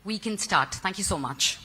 we can start. Thank you so much.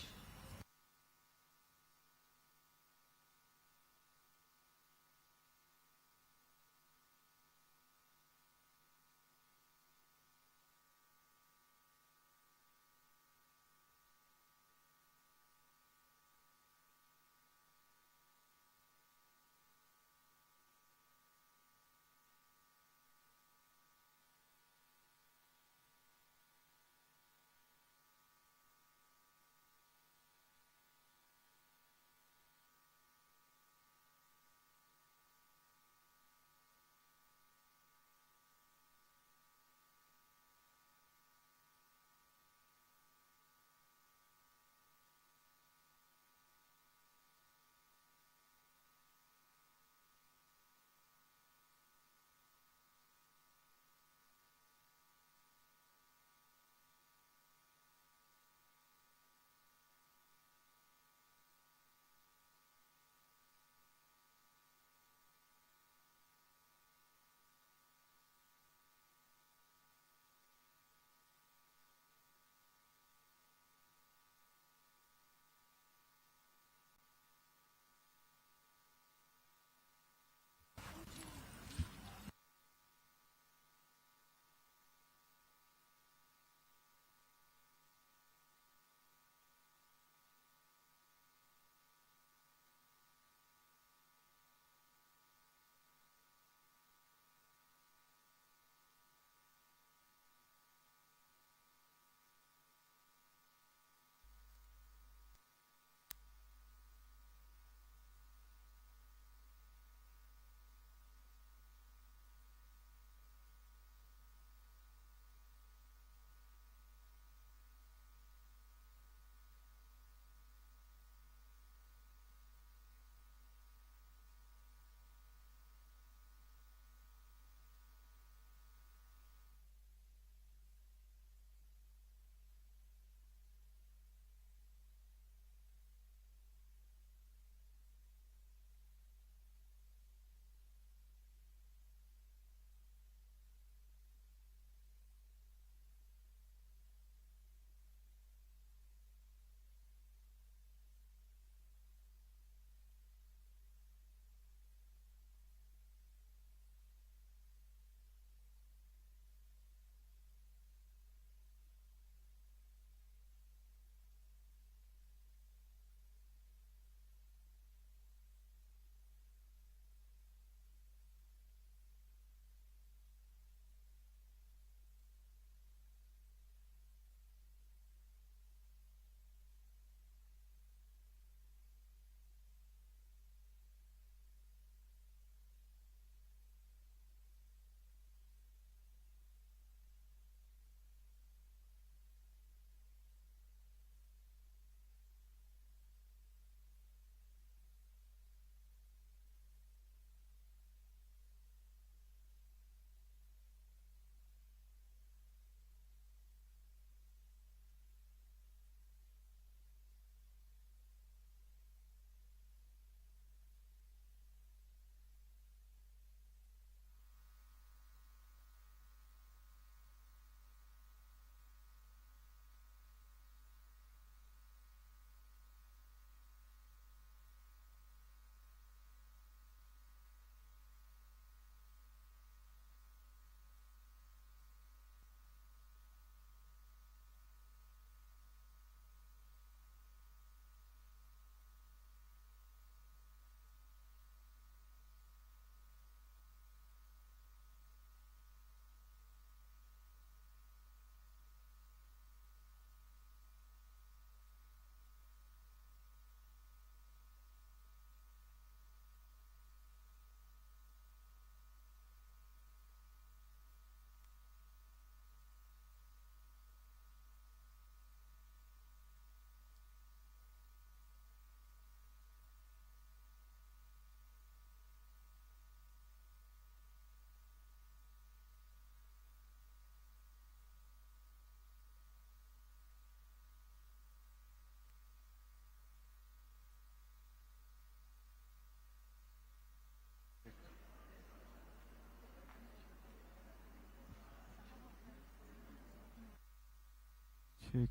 Check.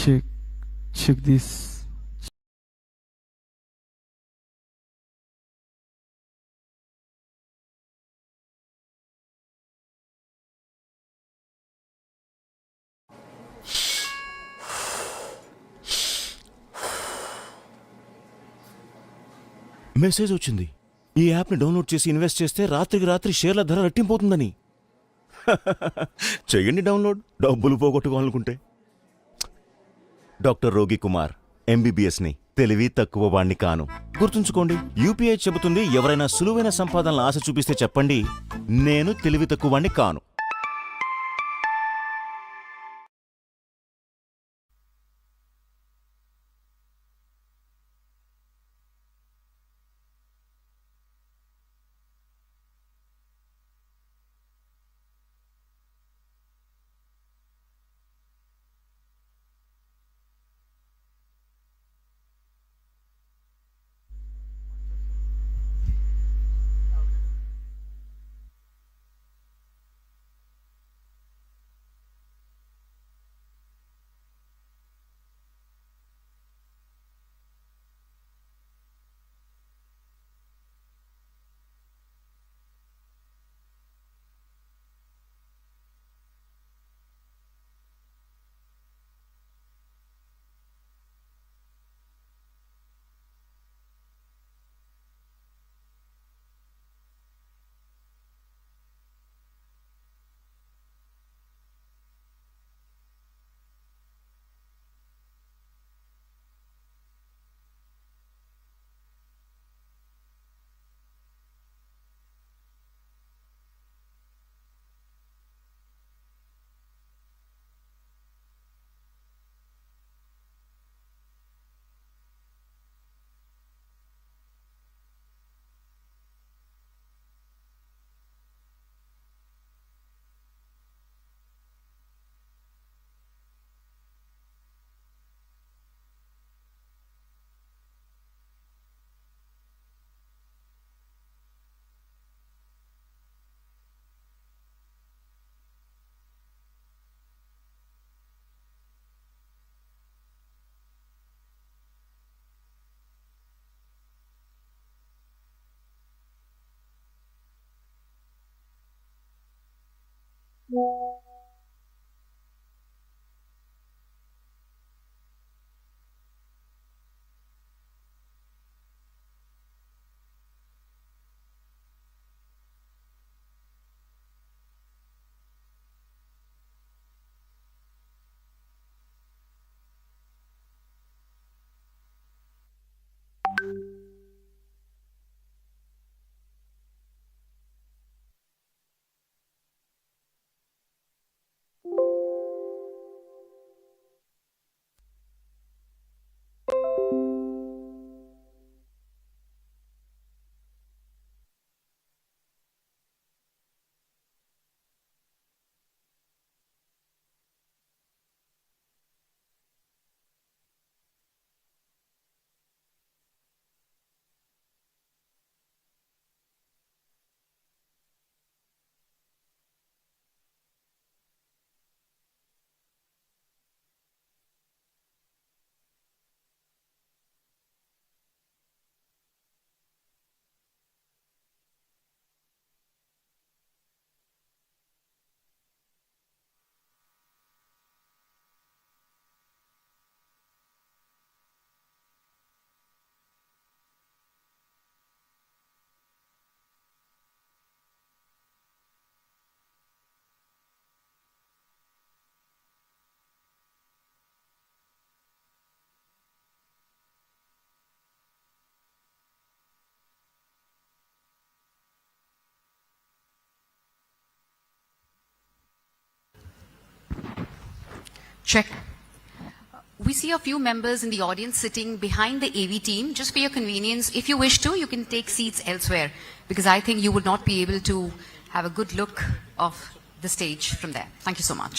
check this. Message వచ్చింది. ఈ యాప్ని download చేసి ఇన్వెస్ట్ చేస్తే రాత్రికి రాత్రి షేర్ల ధర రెట్టింపోతుందని. చెయ్యండి డౌన్లోడ్, డబ్బులు పోగొట్టుకోవాలనుకుంటే. డాక్టర్ రోగి కుమార్, ఎంబీబీఎస్ని. తెలివి తక్కువ వాణ్ణి కాను. గుర్తుంచుకోండి, యూపీఐ చెబుతుంది ఎవరైనా సులువైన సంపాదనల ఆశ చూపిస్తే చెప్పండి, నేను తెలివి తక్కువ వాణ్ణి కాను. Check. We see a few members in the audience sitting behind the AV team. Just for your convenience, if you wish to, you can take seats elsewhere, because I think you would not be able to have a good look of the stage from there. Thank you so much.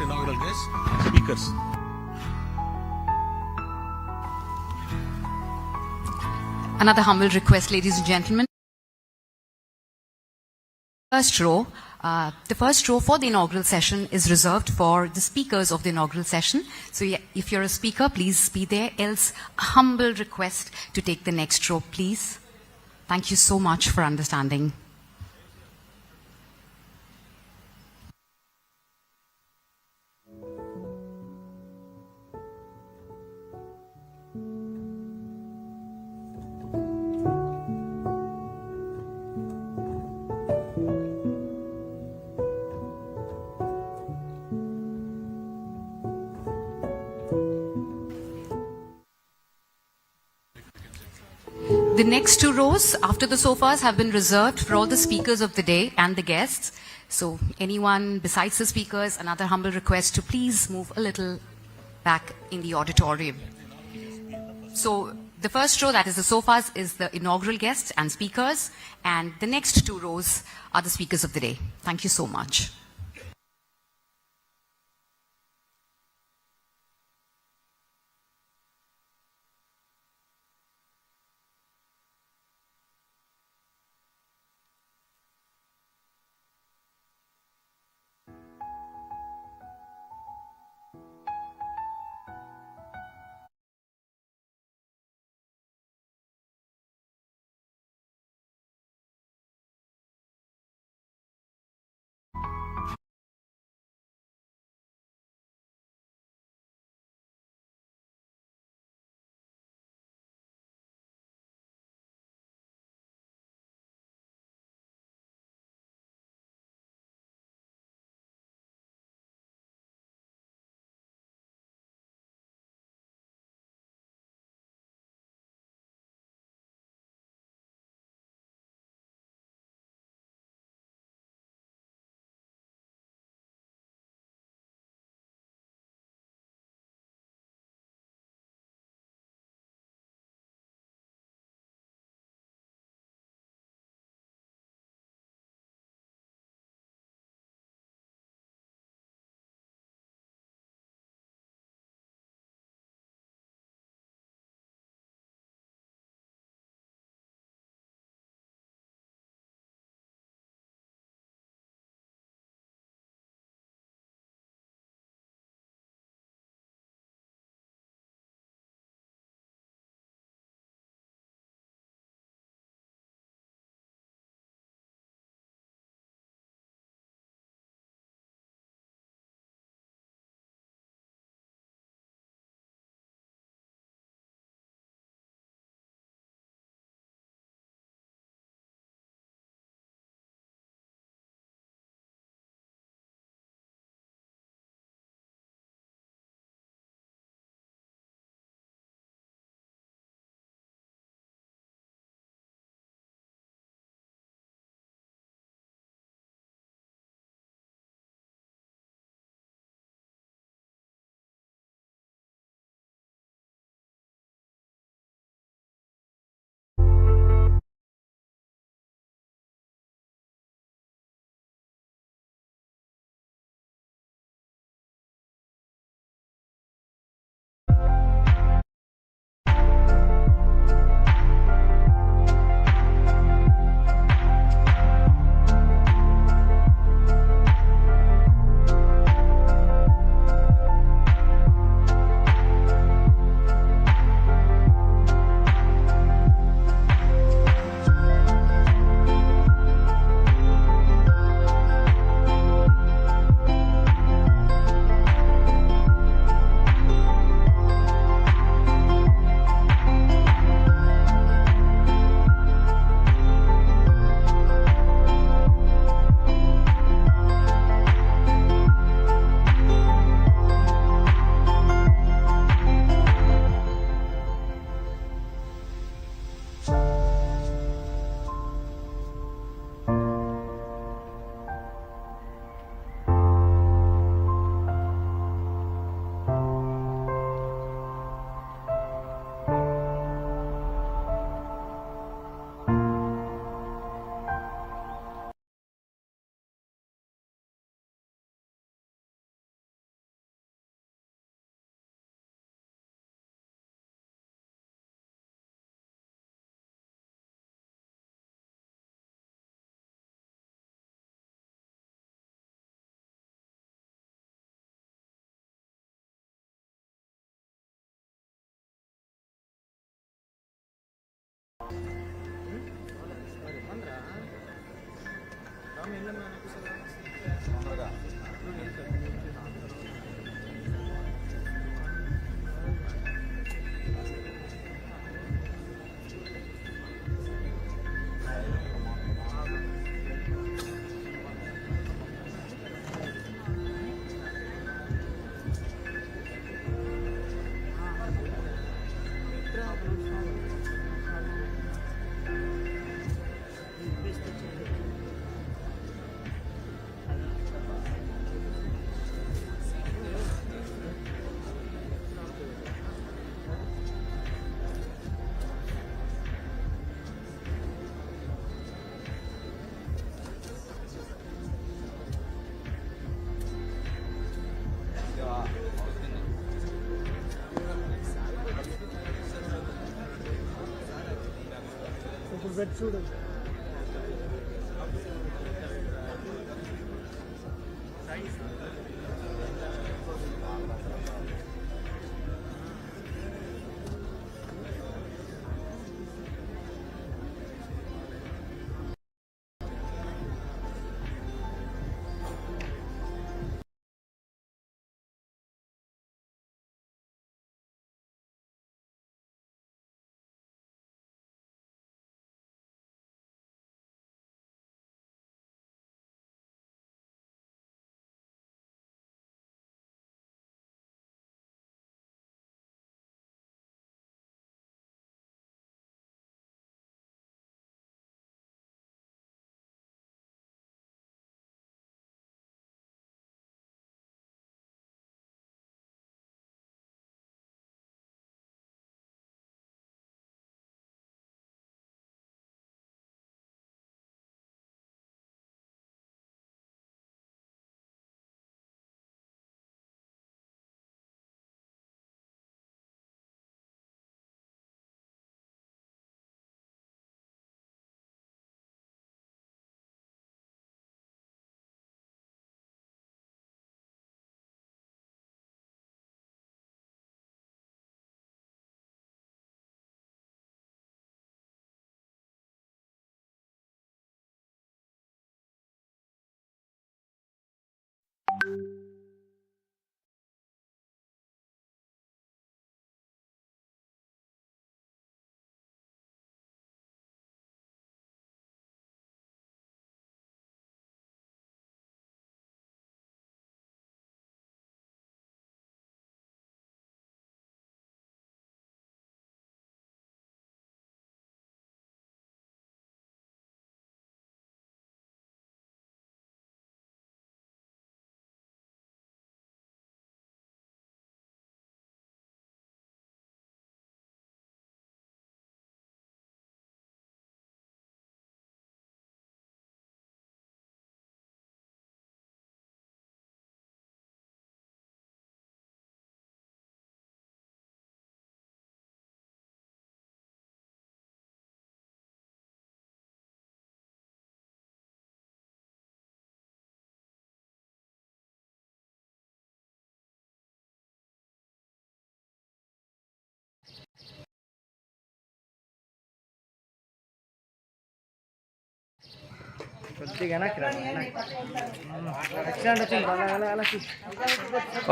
Inaugural guests, speakers. Another humble request, ladies and gentlemen. The first row for the inaugural session is reserved for the speakers of the inaugural session. So if you're a speaker, please be there. Else, a humble request to take the next row, please. Thank you so much for understanding. The next two rows after the sofas have been reserved for all the speakers of the day and the guests. So anyone besides the speakers, another humble request to please move a little back in the auditorium. So the first row, that is the sofas, is the inaugural guests and speakers, and the next two rows are the speakers of the day. Thank you so much.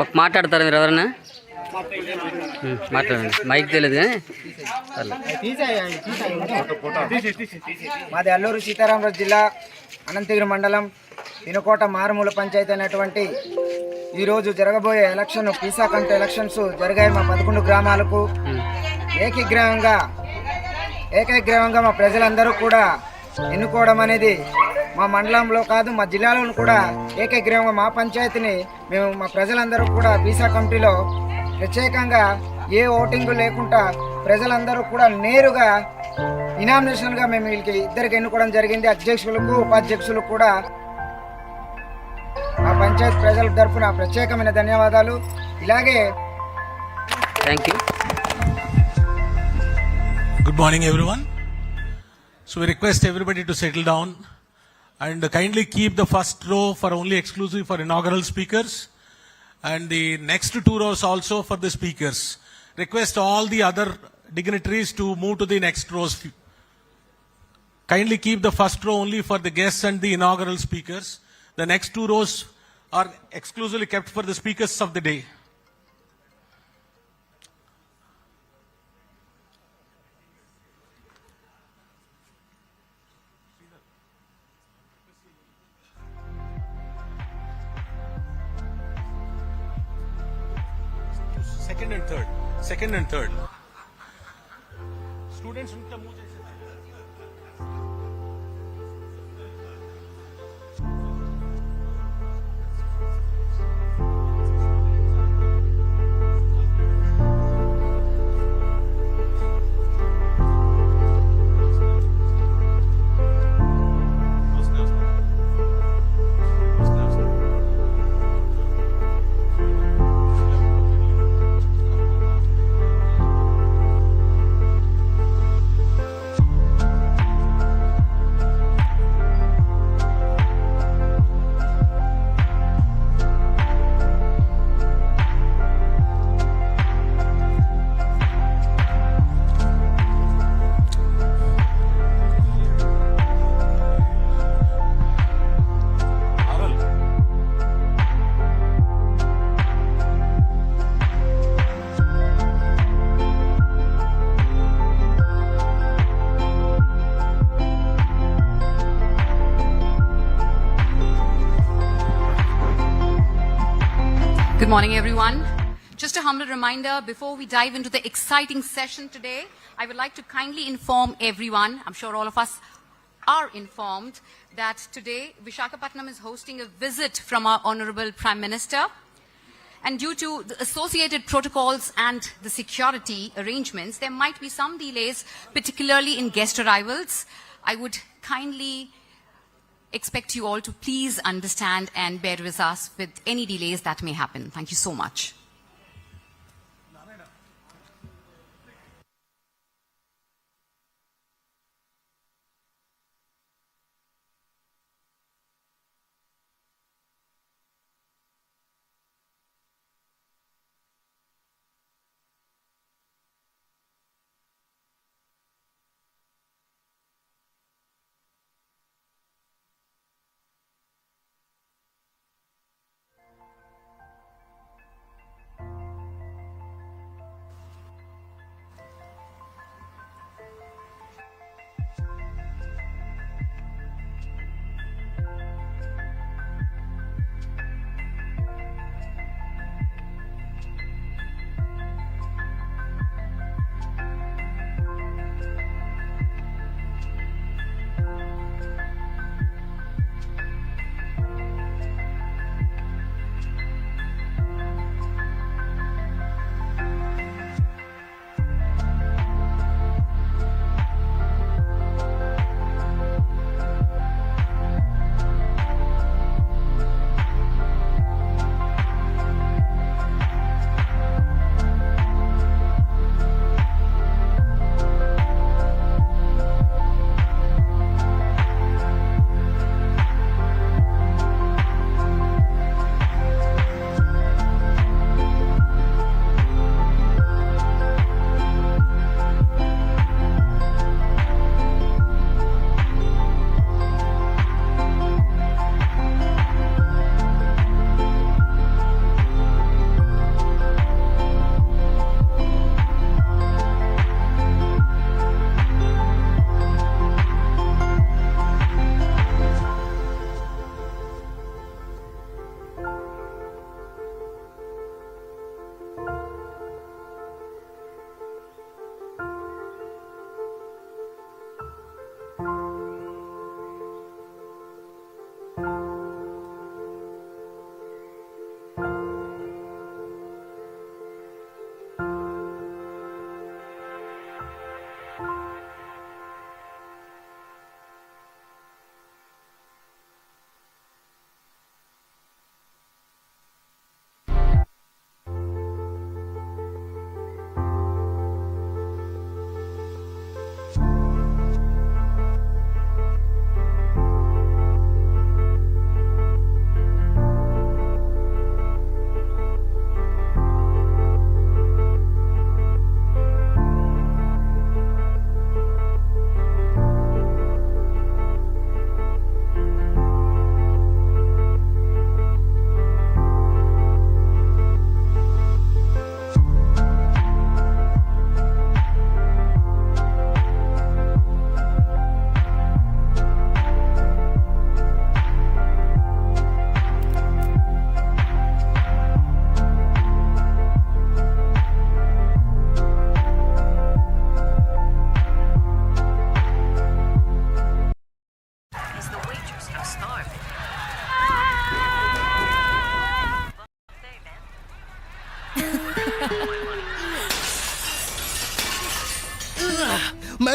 ఒక మాట్లాడతారు మీరు ఎవరన్నా మాట్లాడండి mic తెలియదు కానీ మాది అల్లూరు సీతారామరాజు జిల్లా అనంతగిరి మండలం వినుకోట మారుమూల పంచాయతీ అనేటువంటి ఈరోజు జరగబోయే ఎలక్షన్ పీసా కంట ఎలక్షన్స్ జరిగాయి. మా 11 గ్రామాలకు ఏకగ్రీవంగా మా ప్రజలందరూ కూడా ఎన్నుకోవడం అనేది మా మండలంలో కాదు మా జిల్లాలో కూడా ఏకగ్రీవంగా మా పంచాయతీని మేము మా ప్రజలందరూ కూడా పీసా కమిటీలో ప్రత్యేకంగా ఏ ఓటింగ్ లేకుండా ప్రజలందరూ కూడా నేరుగా ఇనామినేషన్గా మేము వీళ్ళకి ఇద్దరికి ఎన్నుకోవడం జరిగింది. అధ్యక్షులకు ఉపాధ్యక్షులకు కూడా మా పంచాయతీ ప్రజల తరఫున ప్రత్యేకమైన ధన్యవాదాలు. ఇలాగే thank you. Good morning, everyone. So we request everybody to settle down and kindly keep the first row for only exclusive for inaugural speakers and the next 2 rows also for the speakers. Request all the other dignitaries to move to the next rows. Kindly keep the first row only for the guests and the inaugural speakers. The next 2 rows are exclusively kept for the speakers of the day. Second and third. Second and third. Students unka move jaise. Good morning, everyone. Just a humble reminder, before we dive into the exciting session today, I would like to kindly inform everyone, I'm sure all of us are informed, that today Visakhapatnam is hosting a visit from our Honorable Prime Minister. And due to the associated protocols and the security arrangements, there might be some delays, particularly in guest arrivals. I would kindly expect you all to please understand and bear with us with any delays that may happen. Thank you so much.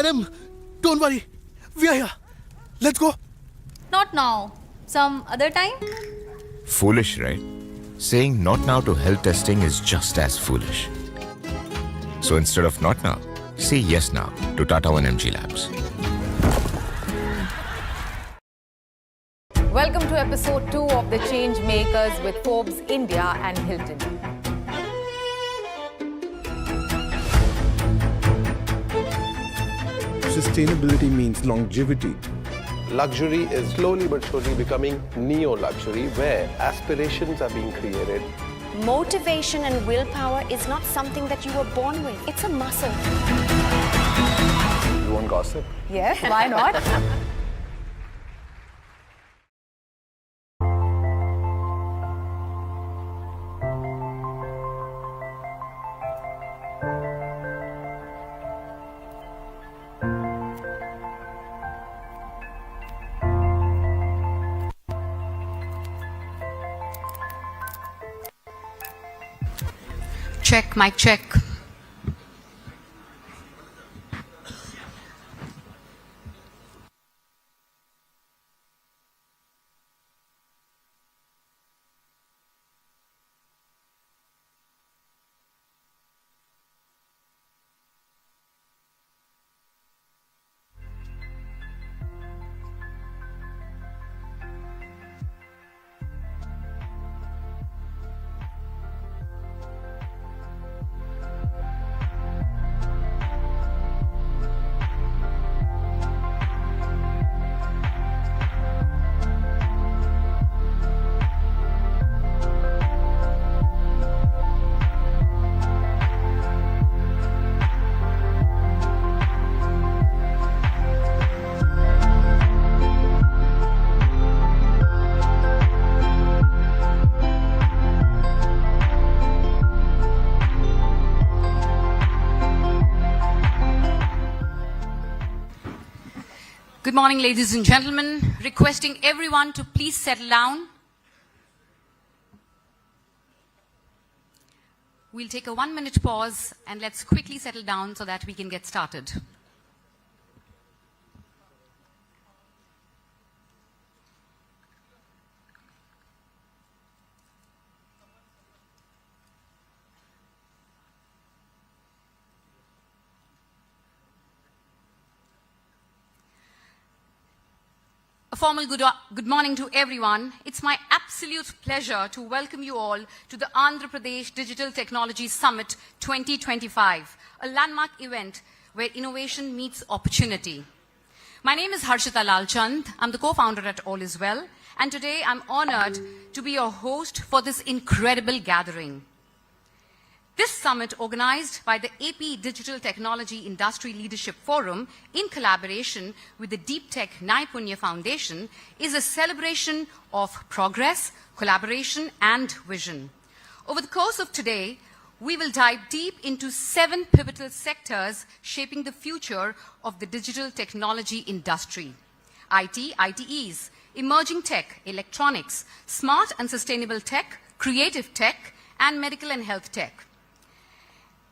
Madam, don't worry. We are here. Let's go. Not now. Some other time? Foolish, right? Saying not now to health testing is just as foolish. So instead of not now, say yes now to Tata 1mg Labs. Welcome to episode 2 of The Change Makers with Forbes India and Hilton. Sustainability means longevity. Luxury is slowly but surely becoming neo-luxury, where aspirations are being created. Motivation and willpower is not something that you were born with. It's a muscle. You want gossip? Yes, why not? Check, mic check. Good morning, ladies and gentlemen. Requesting everyone to please settle down. We'll take a 1-minute pause and let's quickly settle down so that we can get started. A formal good morning to everyone. It's my absolute pleasure to welcome you all to the Andhra Pradesh Digital Technology Summit 2025, a landmark event where innovation meets opportunity. My name is Harshita Lalchand. I'm the co-founder at All Is Well, and today I'm honored to be your host for this incredible gathering. This summit, organized by the AP Digital Technology Industry Leadership Forum in collaboration with the Deep Tech Naipunya Foundation, is a celebration of progress, collaboration, and vision. Over the course of today, we will dive deep into 7 pivotal sectors shaping the future of the digital technology industry: IT, ITEs, emerging tech, electronics, smart and sustainable tech, creative tech, and medical and health tech.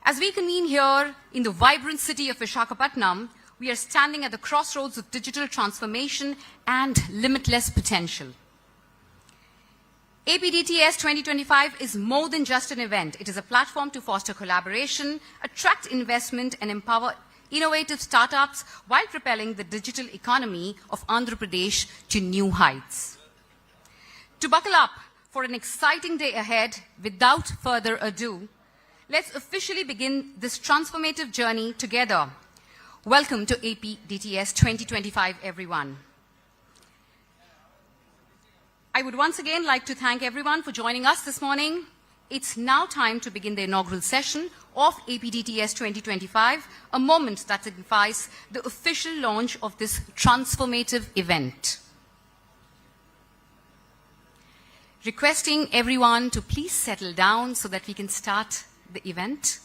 As we convene here in the vibrant city of Visakhapatnam, we are standing at the crossroads of digital transformation and limitless potential. APDTS 2025 is more than just an event. It is a platform to foster collaboration, attract investment, and empower innovative startups while propelling the digital economy of Andhra Pradesh to new heights. To buckle up for an exciting day ahead, without further ado, let's officially begin this transformative journey together. Welcome to APDTS 2025, everyone. I would once again like to thank everyone for joining us this morning. It's now time to begin the inaugural session of APDTS 2025, a moment that signifies the official launch of this transformative event. Requesting everyone to please settle down so that we can start the event.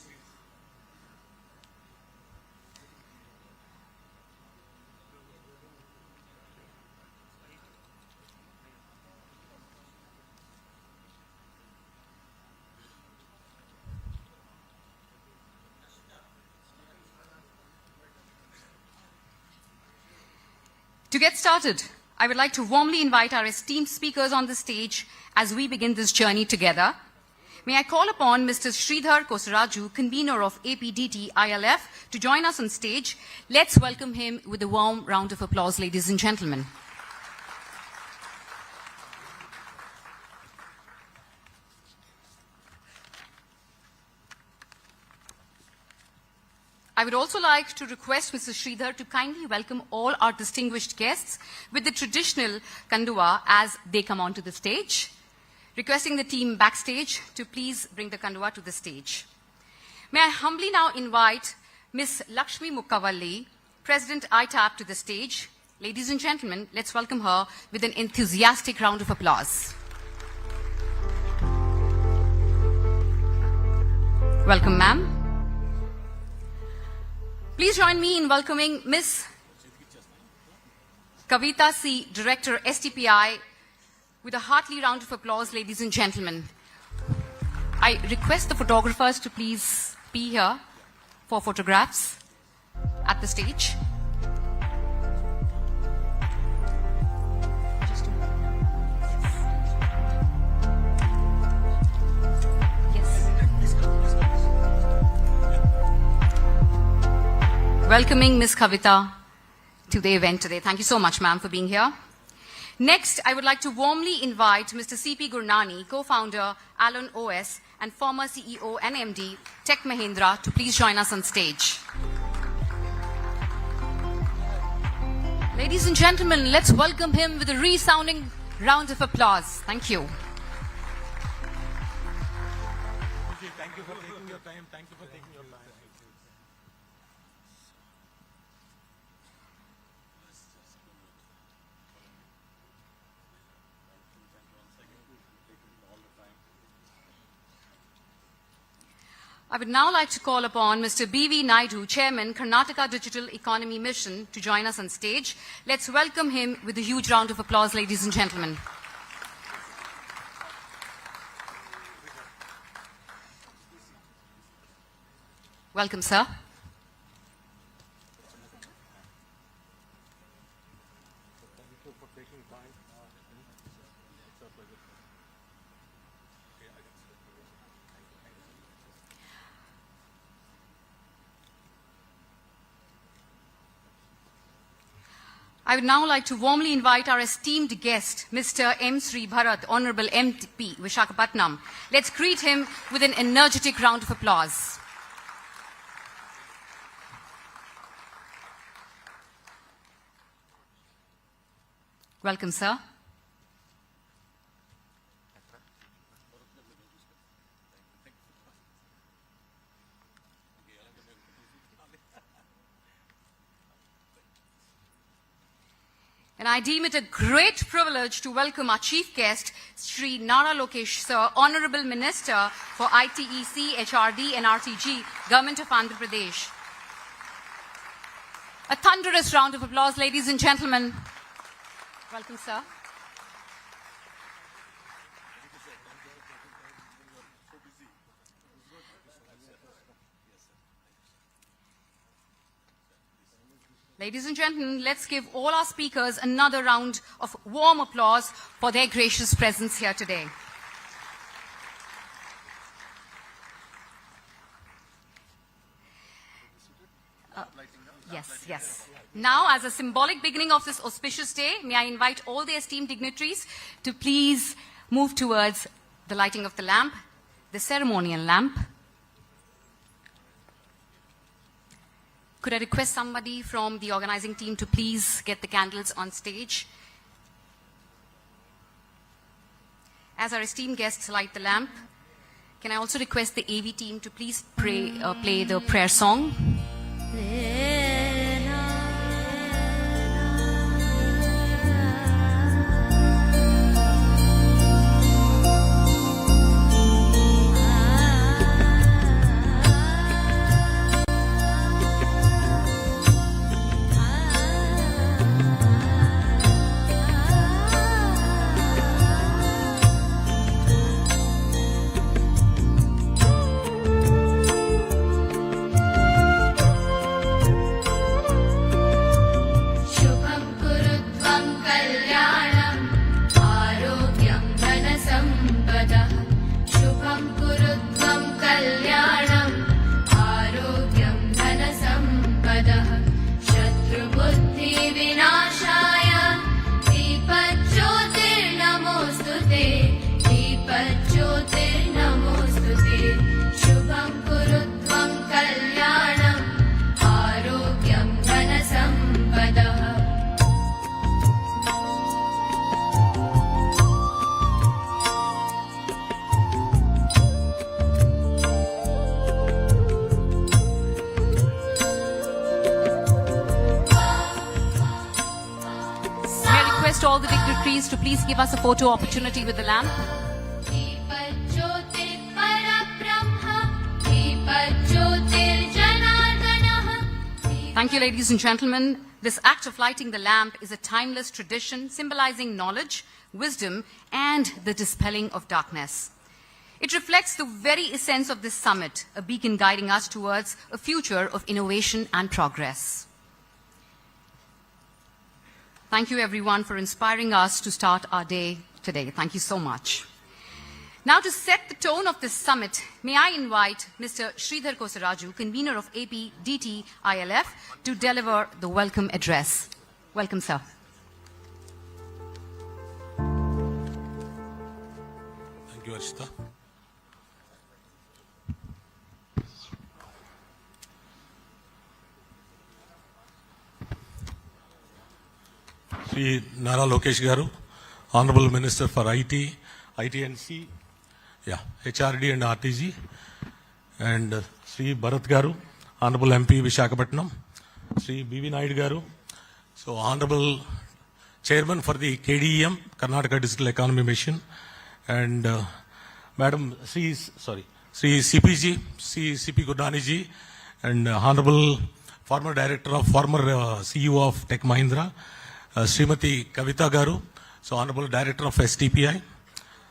To get started, I would like to warmly invite our esteemed speakers on the stage as we begin this journey together. May I call upon Mr. Sridhar Kosaraju, convener of APDT ILF, to join us on stage. Let's welcome him with a warm round of applause, ladies and gentlemen. I would also like to request Mr. Sridhar to kindly welcome all our distinguished guests with the traditional kanduwa as they come onto the stage. Requesting the team backstage to please bring the kanduwa to the stage. May I humbly now invite Ms. Lakshmi Mukkavalli, President ITAP, to the stage. Ladies and gentlemen, let's welcome her with an enthusiastic round of applause. Welcome, ma'am. Please join me in welcoming Ms. Kavita C., Director, STPI, with a hearty round of applause, ladies and gentlemen. I request the photographers to please be here for photographs at the stage. Welcoming Ms. Kavita to the event today. Thank you so much, ma'am, for being here. Next, I would like to warmly invite Mr. C.P. Gurnani, co-founder, Alon OS, and former CEO and MD, Tech Mahindra, to please join us on stage. Ladies and gentlemen, let's welcome him with a resounding round of applause. Thank you. Thank you for taking your time. Thank you for taking your time. I would now like to call upon Mr. B.V. Naidu, Chairman, Karnataka Digital Economy Mission, to join us on stage. Let's welcome him with a huge round of applause, ladies and gentlemen. Welcome, sir. I would now like to warmly invite our esteemed guest, Mr. M. Sri Bharat, Honorable MP, Visakhapatnam. Let's greet him with an energetic round of applause. Welcome, sir. And I deem it a great privilege to welcome our chief guest, Sri Nara Lokesh, Sir, Honorable Minister for ITEC, HRD and RTG, Government of Andhra Pradesh. A thunderous round of applause, ladies and gentlemen. Welcome, sir. Ladies and gentlemen, let's give all our speakers another round of warm applause for their gracious presence here today. Yes. Now, as a symbolic beginning of this auspicious day, may I invite all the esteemed dignitaries to please move towards the lighting of the lamp, the ceremonial lamp. Could I request somebody from the organizing team to please get the candles on stage? As our esteemed guests light the lamp, can I also request the AV team to please play the prayer song? priests to please give us a photo opportunity with the lamp. Thank you, ladies and gentlemen. This act of lighting the lamp is a timeless tradition symbolizing knowledge, wisdom, and the dispelling of darkness. It reflects the very essence of this summit, a beacon guiding us towards a future of innovation and progress. Thank you, everyone, for inspiring us to start our day today. Thank you so much. Now, to set the tone of this summit, may I invite Mr. Sridhar Kosaraju, convener of APDT ILF, to deliver the welcome address. Welcome, sir. Thank you, Arshita. Sri Nara Lokesh Garu, Honorable Minister for IT, ITNC, HRD and RTG, and Sri Bharat Garu, Honorable MP Visakhapatnam, Sri BV Naidu Garu, so Honorable Chairman for the KDEM, Karnataka Digital Economy Mission, and Madam Sri CPG, CP Gurdani ji, and Honorable former CEO of Tech Mahindra, Srimati Kavita Garu, so Honorable Director of STPI,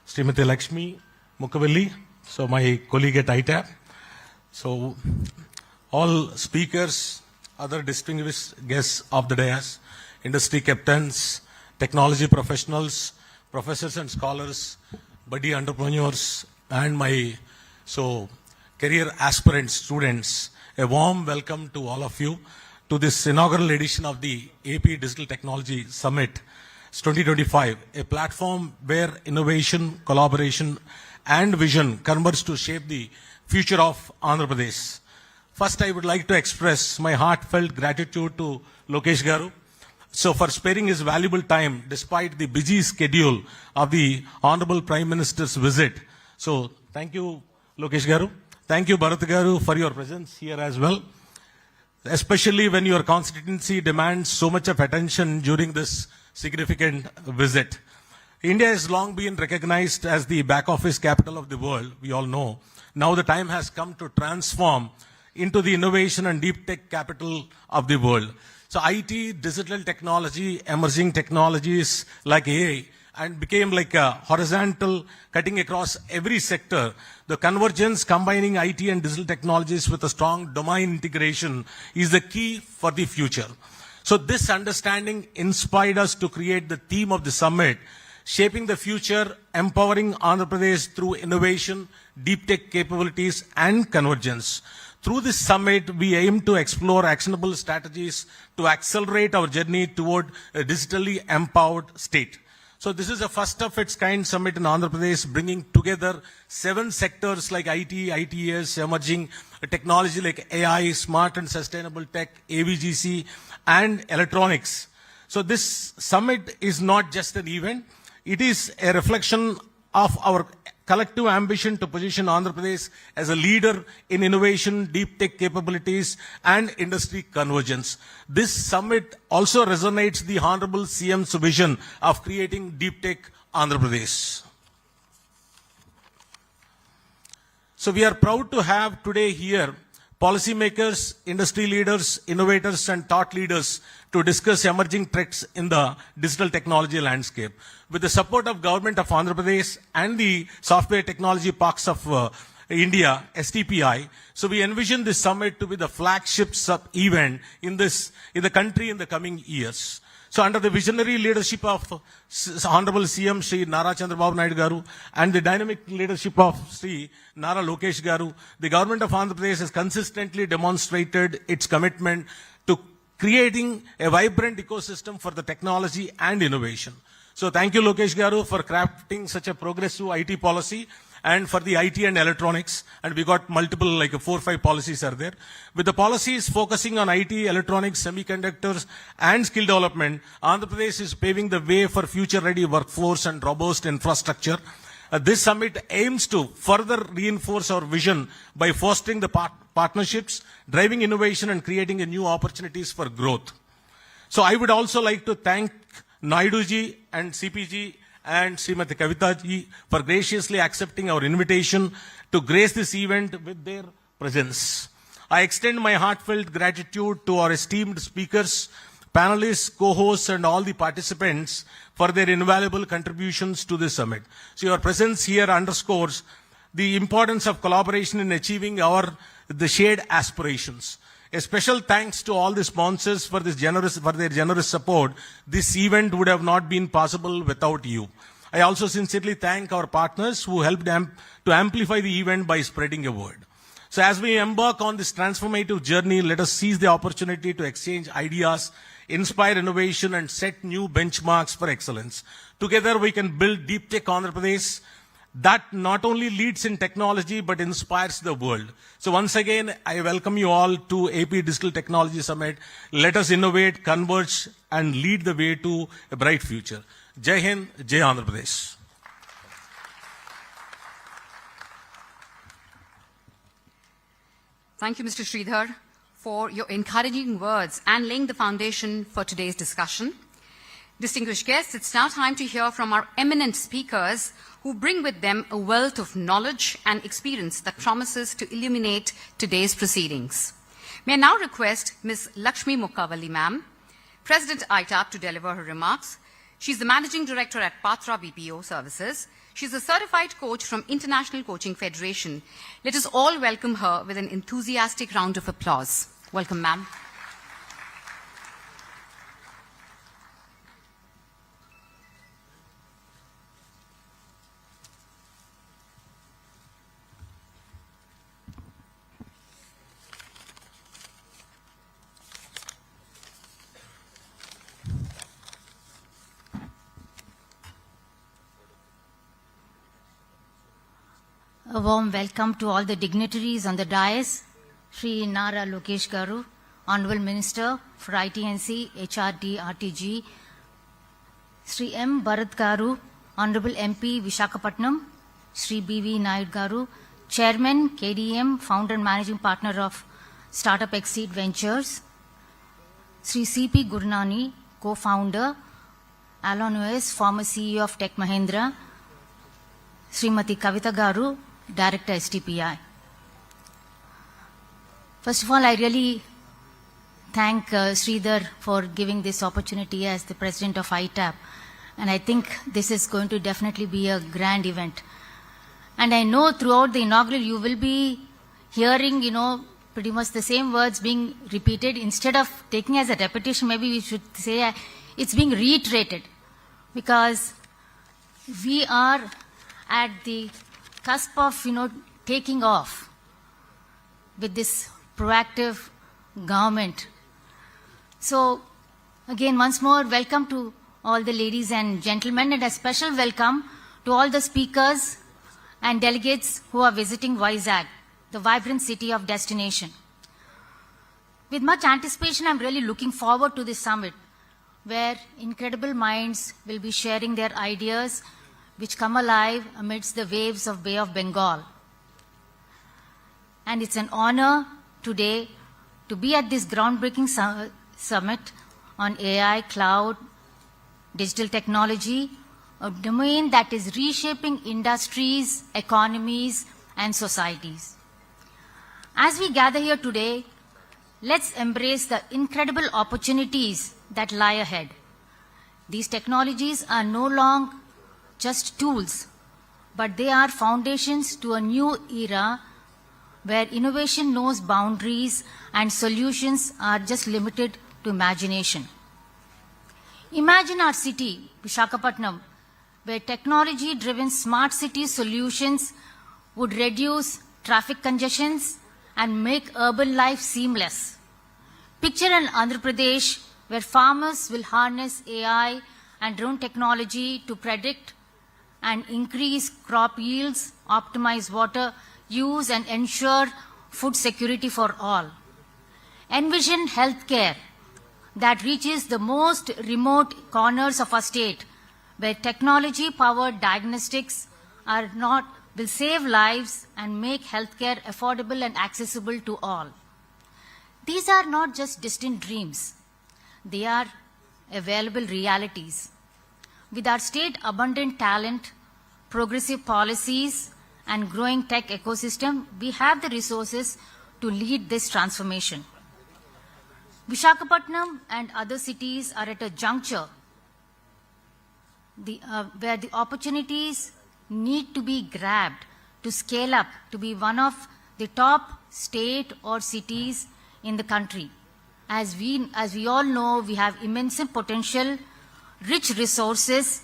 Srimati Lakshmi Mukavelli, so my colleague at ITAP, so all speakers, other distinguished guests of the dais, industry captains, technology professionals, professors and scholars, buddy entrepreneurs, and my career aspirant students, a warm welcome to all of you to this inaugural edition of the AP Digital Technology Summit 2025, a platform where innovation, collaboration, and vision converge to shape the future of Andhra Pradesh. First, I would like to express my heartfelt gratitude to Lokesh Garu, so for sparing his valuable time despite the busy schedule of the Honorable Prime Minister's visit. So, thank you, Lokesh Garu. Thank you, Bharat Garu, for your presence here as well, especially when your constituency demands so much of attention during this significant visit. India has long been recognized as the back office capital of the world, we all know. Now the time has come to transform into the innovation and deep tech capital of the world. So IT, digital technology, emerging technologies like AI, and became like a horizontal cutting across every sector. The convergence combining IT and digital technologies with a strong domain integration is the key for the future. So this understanding inspired us to create the theme of the summit, shaping the future, empowering Andhra Pradesh through innovation, deep tech capabilities, and convergence. Through this summit, we aim to explore actionable strategies to accelerate our journey toward a digitally empowered state. So this is a first of its kind summit in Andhra Pradesh, bringing together 7 sectors like IT, ITS, emerging technology like AI, smart and sustainable tech, AVGC, and electronics. So this summit is not just an event. It is a reflection of our collective ambition to position Andhra Pradesh as a leader in innovation, deep tech capabilities, and industry convergence. This summit also resonates the Honorable CM's vision of creating deep tech Andhra Pradesh. So we are proud to have today here policymakers, industry leaders, innovators, and thought leaders to discuss emerging threats in the digital technology landscape. With the support of Government of Andhra Pradesh and the Software Technology Parks of India, STPI, so we envision this summit to be the flagship event in the country in the coming years. So under the visionary leadership of Honorable CM Sri Nara Chandrababu Naidu Garu and the dynamic leadership of Sri Nara Lokesh Garu, the Government of Andhra Pradesh has consistently demonstrated its commitment to creating a vibrant ecosystem for the technology and innovation. So thank you, Lokesh Garu, for crafting such a progressive IT policy and for the IT and electronics. And we got multiple, like 4 or 5 policies are there. With the policies focusing on IT, electronics, semiconductors, and skill development, Andhra Pradesh is paving the way for future-ready workforce and robust infrastructure. This summit aims to further reinforce our vision by fostering the partnerships, driving innovation, and creating new opportunities for growth. So I would also like to thank Naidu ji and CPG and Srimati Kavita ji for graciously accepting our invitation to grace this event with their presence. I extend my heartfelt gratitude to our esteemed speakers, panelists, co-hosts, and all the participants for their invaluable contributions to this summit. So your presence here underscores the importance of collaboration in achieving the shared aspirations. A special thanks to all the sponsors for their generous support. This event would have not been possible without you. I also sincerely thank our partners who helped to amplify the event by spreading a word. So as we embark on this transformative journey, let us seize the opportunity to exchange ideas, inspire innovation, and set new benchmarks for excellence. Together we can build Deep Tech Andhra Pradesh that not only leads in technology but inspires the world. So once again, I welcome you all to AP Digital Technology Summit. Let us innovate, converge, and lead the way to a bright future. Jai Hind, Jai Andhra Pradesh. Thank you, Mr. Sridhar, for your encouraging words and laying the foundation for today's discussion. Distinguished guests, it's now time to hear from our eminent speakers who bring with them a wealth of knowledge and experience that promises to illuminate today's proceedings. May I now request Ms. Lakshmi Mukkavalli, ma'am, President ITAP, to deliver her remarks. She's the Managing Director at Patra BPO Services. She's a certified coach from International Coaching Federation. Let us all welcome her with an enthusiastic round of applause. Welcome, ma'am. A warm welcome to all the dignitaries on the dais, Sri Nara LOKESH Garu, Honorable Minister for ITNC, HRD, RTG, Sri M. Bharat Garu, Honorable MP, Visakhapatnam, Sri B.V. Naidu Garu, Chairman, KDM, Founder and Managing Partner of Startup Exceed Ventures, Sri C.P. Gurnani, Co-Founder, Alon OS, former CEO of Tech Mahindra, Srimati Kavita Garu, Director STPI. First of all, I really thank Sridhar for giving this opportunity as the President of ITAP. And I think this is going to definitely be a grand event. And I know throughout the inaugural you will be hearing, pretty much the same words being repeated. Instead of taking as a repetition, maybe we should say it's being reiterated. Because we are at the cusp of, taking off with this proactive government. So, again, once more, welcome to all the ladies and gentlemen, and a special welcome to all the speakers and delegates who are visiting Vizag, the vibrant city of destination. With much anticipation, I'm really looking forward to this summit, where incredible minds will be sharing their ideas which come alive amidst the waves of Bay of Bengal. And it's an honor today to be at this groundbreaking summit on AI, cloud, digital technology, a domain that is reshaping industries, economies, and societies. As we gather here today, let's embrace the incredible opportunities that lie ahead. These technologies are no longer just tools, but they are foundations to a new era where innovation knows boundaries and solutions are just limited to imagination. Imagine our city, Visakhapatnam, where technology-driven smart city solutions would reduce traffic congestions and make urban life seamless. Picture an Andhra Pradesh where farmers will harness AI and drone technology to predict and increase crop yields, optimize water use, and ensure food security for all. Envision healthcare that reaches the most remote corners of our state, where technology-powered diagnostics will save lives and make healthcare affordable and accessible to all. These are not just distant dreams. They are available realities. With our state abundant talent, progressive policies, and growing tech ecosystem, we have the resources to lead this transformation. Visakhapatnam and other cities are at a juncture where the opportunities need to be grabbed to scale up to be one of the top state or cities in the country. As we all know, we have immense potential, rich resources,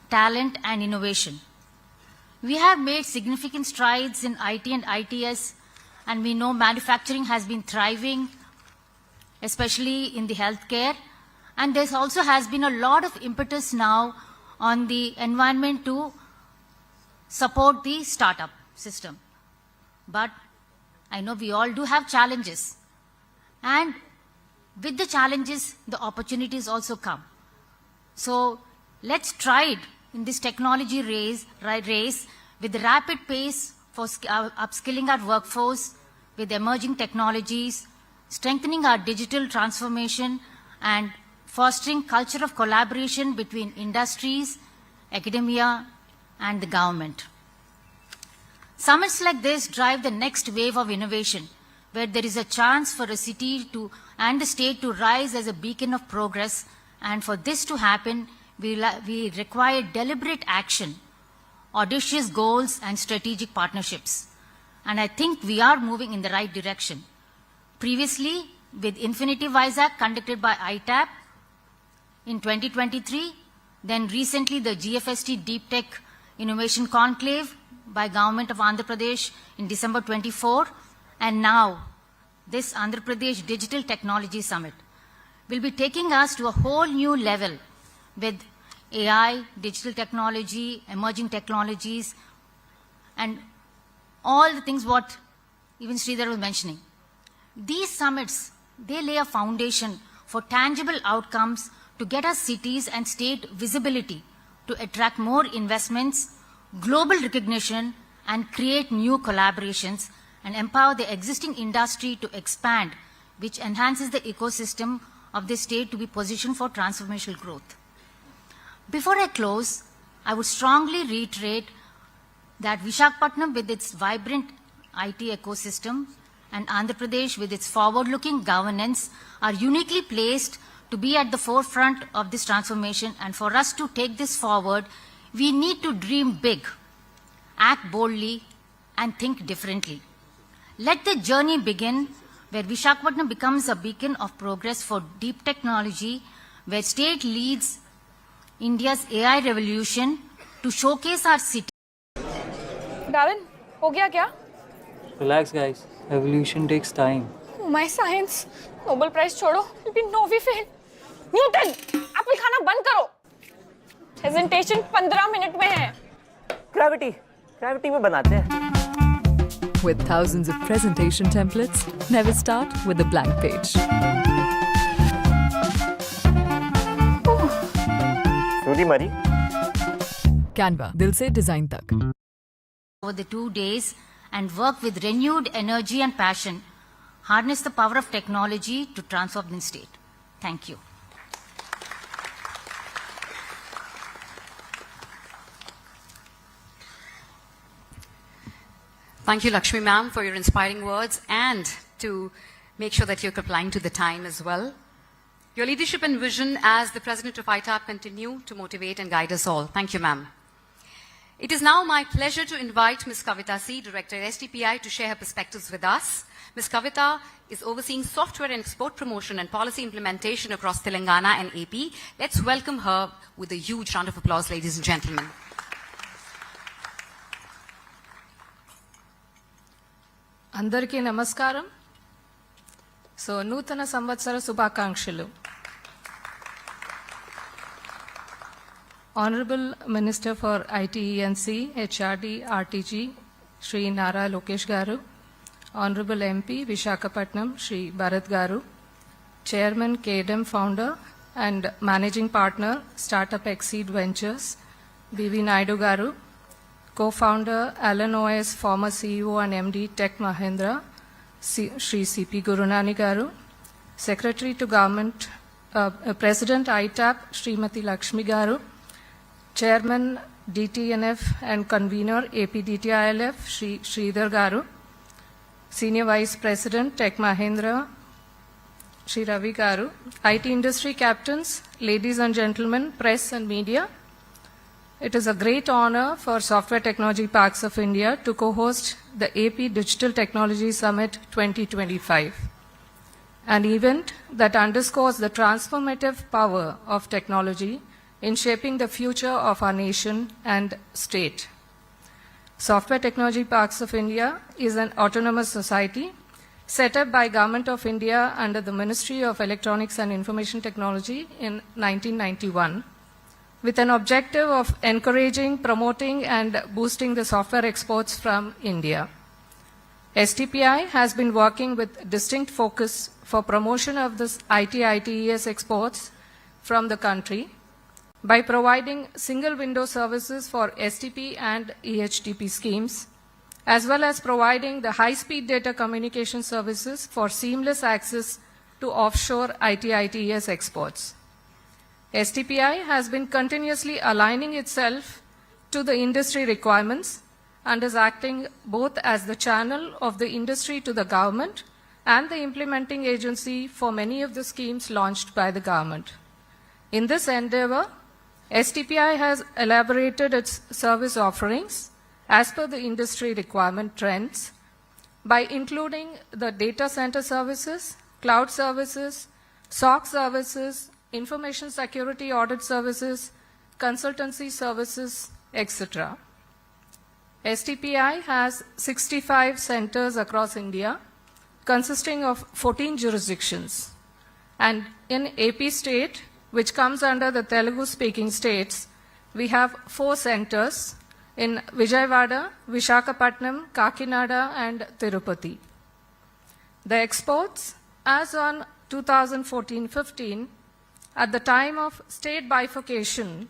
talent, and innovation. We have made significant strides in IT and ITS, and we know manufacturing has been thriving, especially in the healthcare. And there also has been a lot of impetus now on the environment to support the startup system. But I know we all do have challenges. And with the challenges, the opportunities also come. So let's try it in this technology race with the rapid pace for upskilling our workforce with emerging technologies, strengthening our digital transformation, and fostering culture of collaboration between industries, academia, and the government. Summits like this drive the next wave of innovation, where there is a chance for a city and the state to rise as a beacon of progress. And for this to happen, we require deliberate action, audacious goals, and strategic partnerships. And I think we are moving in the right direction. Previously, with Infinity Vizag conducted by ITAP in 2023, then recently the GFST Deep Tech Innovation Conclave by Government of Andhra Pradesh in December 24, and now this Andhra Pradesh Digital Technology Summit will be taking us to a whole new level with AI, digital technology, emerging technologies, and all the things what even Sridhar was mentioning. These summits, they lay a foundation for tangible outcomes to get our cities and state visibility, to attract more investments, global recognition, and create new collaborations, and empower the existing industry to expand, which enhances the ecosystem of the state to be positioned for transformational growth. Before I close, I would strongly reiterate that Visakhapatnam, with its vibrant IT ecosystem, and Andhra Pradesh, with its forward-looking governance, are uniquely placed to be at the forefront of this transformation. And for us to take this forward, we need to dream big, act boldly, and think differently. Let the journey begin where Visakhapatnam becomes a beacon of progress for deep technology, where state leads India's AI revolution to showcase our city. Darren, हो गया क्या? Relax, guys. Evolution takes time. Oh, my science. Nobel Prize छोड़ो. लेकिन no we fail. Newton, Apple खाना बंद करो. Presentation 15 minute में है. Gravity में बनाते हैं. With thousands of presentation templates, never start with a blank page. Suri Mari. Canva, दिल से डिजाइन तक. Over the 2 days and work with renewed energy and passion, harness the power of technology to transform the state. Thank you. Thank you, Lakshmi ma'am, for your inspiring words and to make sure that you're complying to the time as well. Your leadership and vision as the President of ITAP continue to motivate and guide us all. Thank you, ma'am. It is now my pleasure to invite Ms. Kavita C., Director at STPI, to share her perspectives with us. Ms. Kavita is overseeing software and export promotion and policy implementation across Telangana and AP. Let's welcome her with a huge round of applause, ladies and gentlemen. అందరికీ నమస్కారం. So నూతన సంవత్సర శుభాకాంక్షలు. Honorable Minister for ITENC, HRD, RTG, Shri Nara Lokesh Garu, Honorable MP Visakhapatnam, Shri Bharat Garu, Chairman KDM Founder and Managing Partner Startup Exceed Ventures, BV Naidu Garu, Co-founder Alan OS, former CEO and MD Tech Mahindra, Shri CP Gurunani Garu, Secretary to Government, President ITAP Srimati Lakshmi Garu, Chairman DTNF and Convener APDTILF, Shri Sridhar Garu, Senior Vice President Tech Mahindra, Shri Ravi Garu, IT industry captains, ladies and gentlemen, press and media. It is a great honor for Software Technology Parks of India to co-host the AP Digital Technology Summit 2025, an event that underscores the transformative power of technology in shaping the future of our nation and state. Software Technology Parks of India is an autonomous society set up by Government of India under the Ministry of Electronics and Information Technology in 1991, with an objective of encouraging, promoting, and boosting the software exports from India. STPI has been working with distinct focus for promotion of this IT-ITES exports from the country by providing single window services for STP and EHTP schemes, as well as providing the high-speed data communication services for seamless access to offshore IT-ITES exports. STPI has been continuously aligning itself to the industry requirements and is acting both as the channel of the industry to the government and the implementing agency for many of the schemes launched by the government. In this endeavor, STPI has elaborated its service offerings as per the industry requirement trends by including the data center services, cloud services, SOC services, information security audit services, consultancy services, etc. STPI has 65 centers across India, consisting of 14 jurisdictions. And in AP state, which comes under the Telugu-speaking states, we have 4 centers in Vijayawada, Visakhapatnam, Kakinada, and Tirupati. The exports, as on 2014-15, at the time of state bifurcation,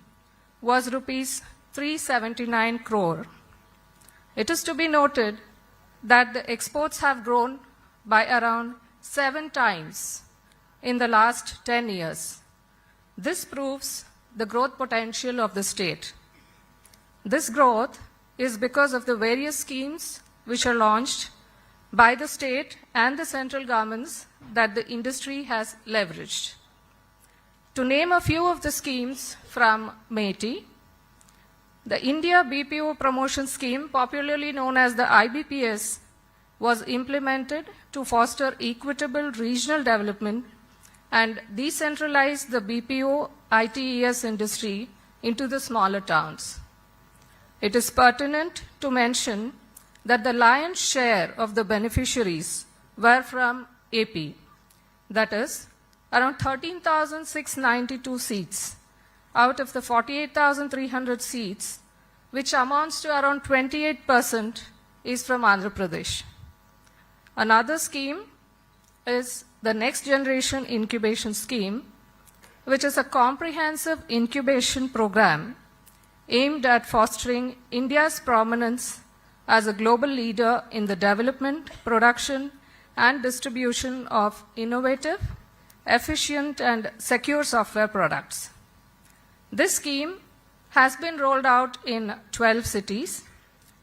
was rupees 379 crore. It is to be noted that the exports have grown by around 7 times in the last 10 years. This proves the growth potential of the state. This growth is because of the various schemes which are launched by the state and the central governments that the industry has leveraged. To name a few of the schemes from METI, the India BPO Promotion Scheme, popularly known as the IBPS, was implemented to foster equitable regional development and decentralize the BPO ITES industry into the smaller towns. It is pertinent to mention that the lion's share of the beneficiaries were from AP, that is, around 13,692 seats out of the 48,300 seats, which amounts to around 28%, is from Andhra Pradesh. Another scheme is the Next Generation Incubation Scheme, which is a comprehensive incubation program aimed at fostering India's prominence as a global leader in the development, production, and distribution of innovative, efficient, and secure software products. This scheme has been rolled out in 12 cities,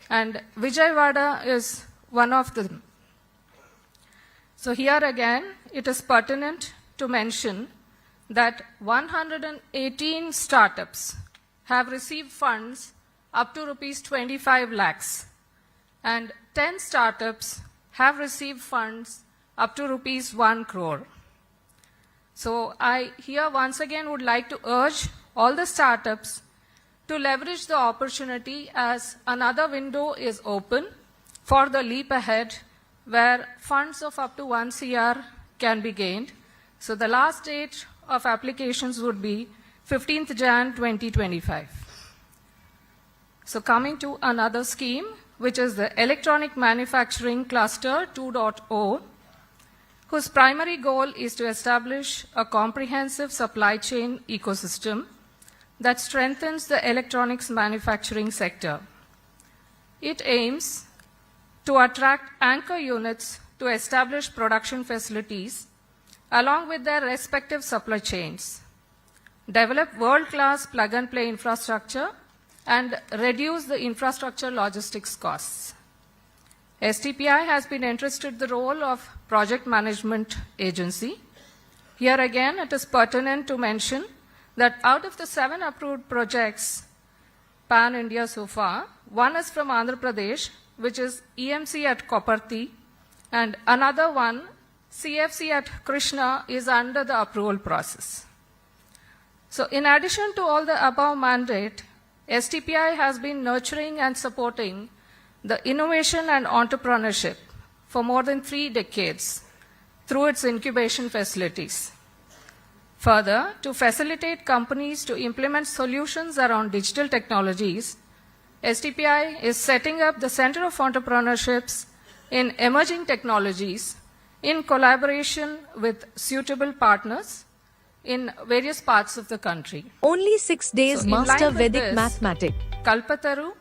and Vijayawada is one of them. So here again, it is pertinent to mention that 118 startups have received funds up to rupees 25 lakhs, and 10 startups have received funds up to rupees 1 crore. So I here once again would like to urge all the startups to leverage the opportunity as another window is open for the leap ahead where funds of up to 1 CR can be gained. So the last date of applications would be 15th Jan 2025. So coming to another scheme, which is the Electronic Manufacturing Cluster 2.0, whose primary goal is to establish a comprehensive supply chain ecosystem that strengthens the electronics manufacturing sector. It aims to attract anchor units to establish production facilities along with their respective supply chains. develop world-class plug-and-play infrastructure, and reduce the infrastructure logistics costs. STPI has been entrusted the role of project management agency. Here again, it is pertinent to mention that out of the 7 approved projects pan-India so far, 1 is from Andhra Pradesh, which is EMC at Koparthi, and another one, CFC at Krishna, is under the approval process. So in addition to all the above mandate, STPI has been nurturing and supporting the innovation and entrepreneurship for more than 3 decades through its incubation facilities. Further, to facilitate companies to implement solutions around digital technologies, STPI is setting up the Center of Entrepreneurships in Emerging Technologies in collaboration with suitable partners in various parts of the country. Only 6 days So in master line with Vedic this, mathematics. Kalpataru,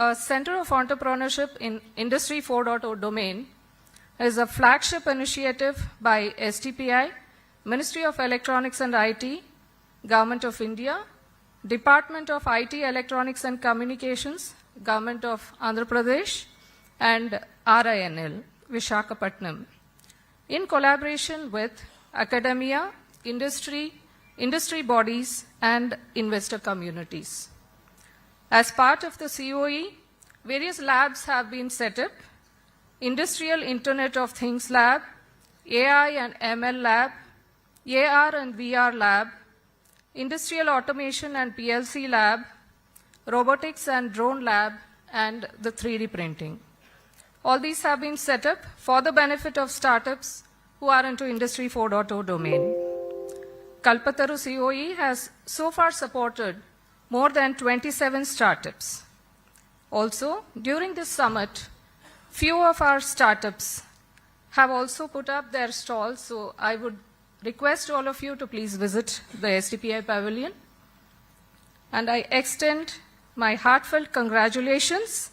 a Center of Entrepreneurship in Industry 4.0 domain, is a flagship initiative by STPI, Ministry of Electronics and IT, Government of India, Department of IT, Electronics and Communications, Government of Andhra Pradesh, and RINL, Vishakhapatnam, in collaboration with academia, industry bodies, and investor communities. As part of the COE, various labs have been set up: Industrial Internet of Things Lab, AI and ML Lab, AR and VR Lab, Industrial Automation and PLC Lab, Robotics and Drone Lab, and the 3D printing. All these have been set up for the benefit of startups who are into Industry 4.0 domain. Kalpataru COE has so far supported more than 27 startups. Also, during this summit, few of our startups have also put up their stalls, so I would request all of you to please visit the STPI pavilion. And I extend my heartfelt congratulations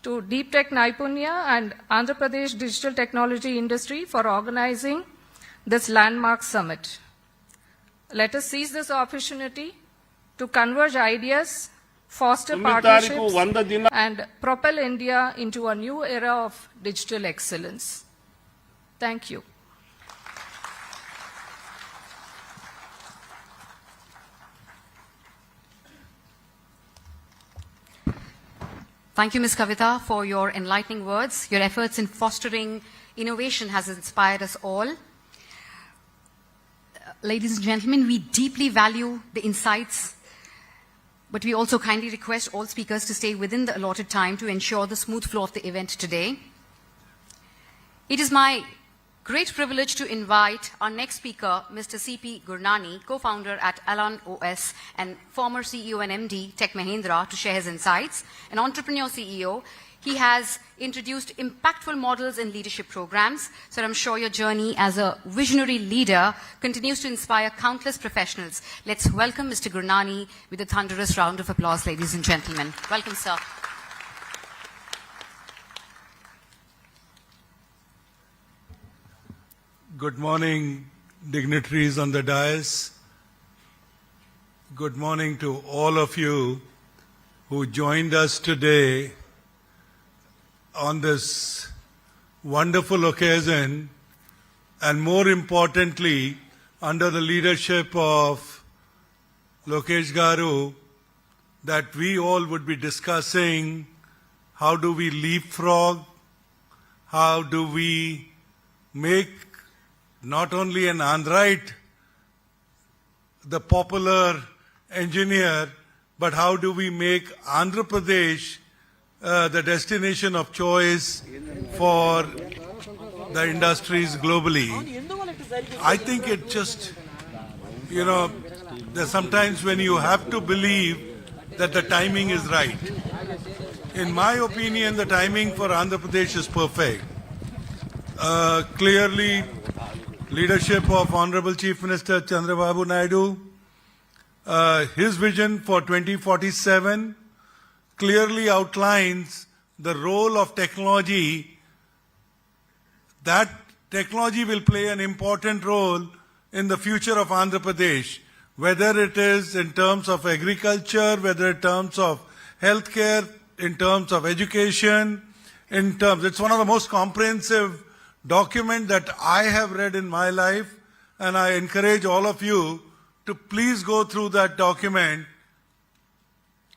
to Deep Tech Naipunya and Andhra Pradesh Digital Technology Industry for organizing this landmark summit. Let us seize this opportunity to converge ideas, foster partnerships, and propel India into a new era of digital excellence. Thank you. Thank you, Ms. Kavita, for your enlightening words. Your efforts in fostering innovation has inspired us all. Ladies and gentlemen, we deeply value the insights, but we also kindly request all speakers to stay within the allotted time to ensure the smooth flow of the event today. It is my great privilege to invite our next speaker, Mr. C.P. Gurnani, co-founder at Alan OS and former CEO and MD, Tech Mahindra, to share his insights. An entrepreneur CEO, he has introduced impactful models and leadership programs, so I'm sure your journey as a visionary leader continues to inspire countless professionals. Let's welcome Mr. Gurnani with a thunderous round of applause, ladies and gentlemen. Welcome, sir. Good morning, dignitaries on the dais. Good morning to all of you who joined us today on this wonderful occasion, and more importantly, under the leadership of Lokesh Garu, that we all would be discussing how do we leapfrog, how do we make not only an Android the popular engineer, but how do we make Andhra Pradesh the destination of choice for the industries globally. I think it just, there's sometimes when you have to believe that the timing is right. In my opinion, the timing for Andhra Pradesh is perfect. Clearly, leadership of Honorable Chief Minister Chandrababu Naidu, his vision for 2047 clearly outlines the role of technology. That technology will play an important role in the future of Andhra Pradesh. whether it is in terms of agriculture, whether in terms of healthcare, in terms of education, it's one of the most comprehensive document that I have read in my life, and I encourage all of you to please go through that document.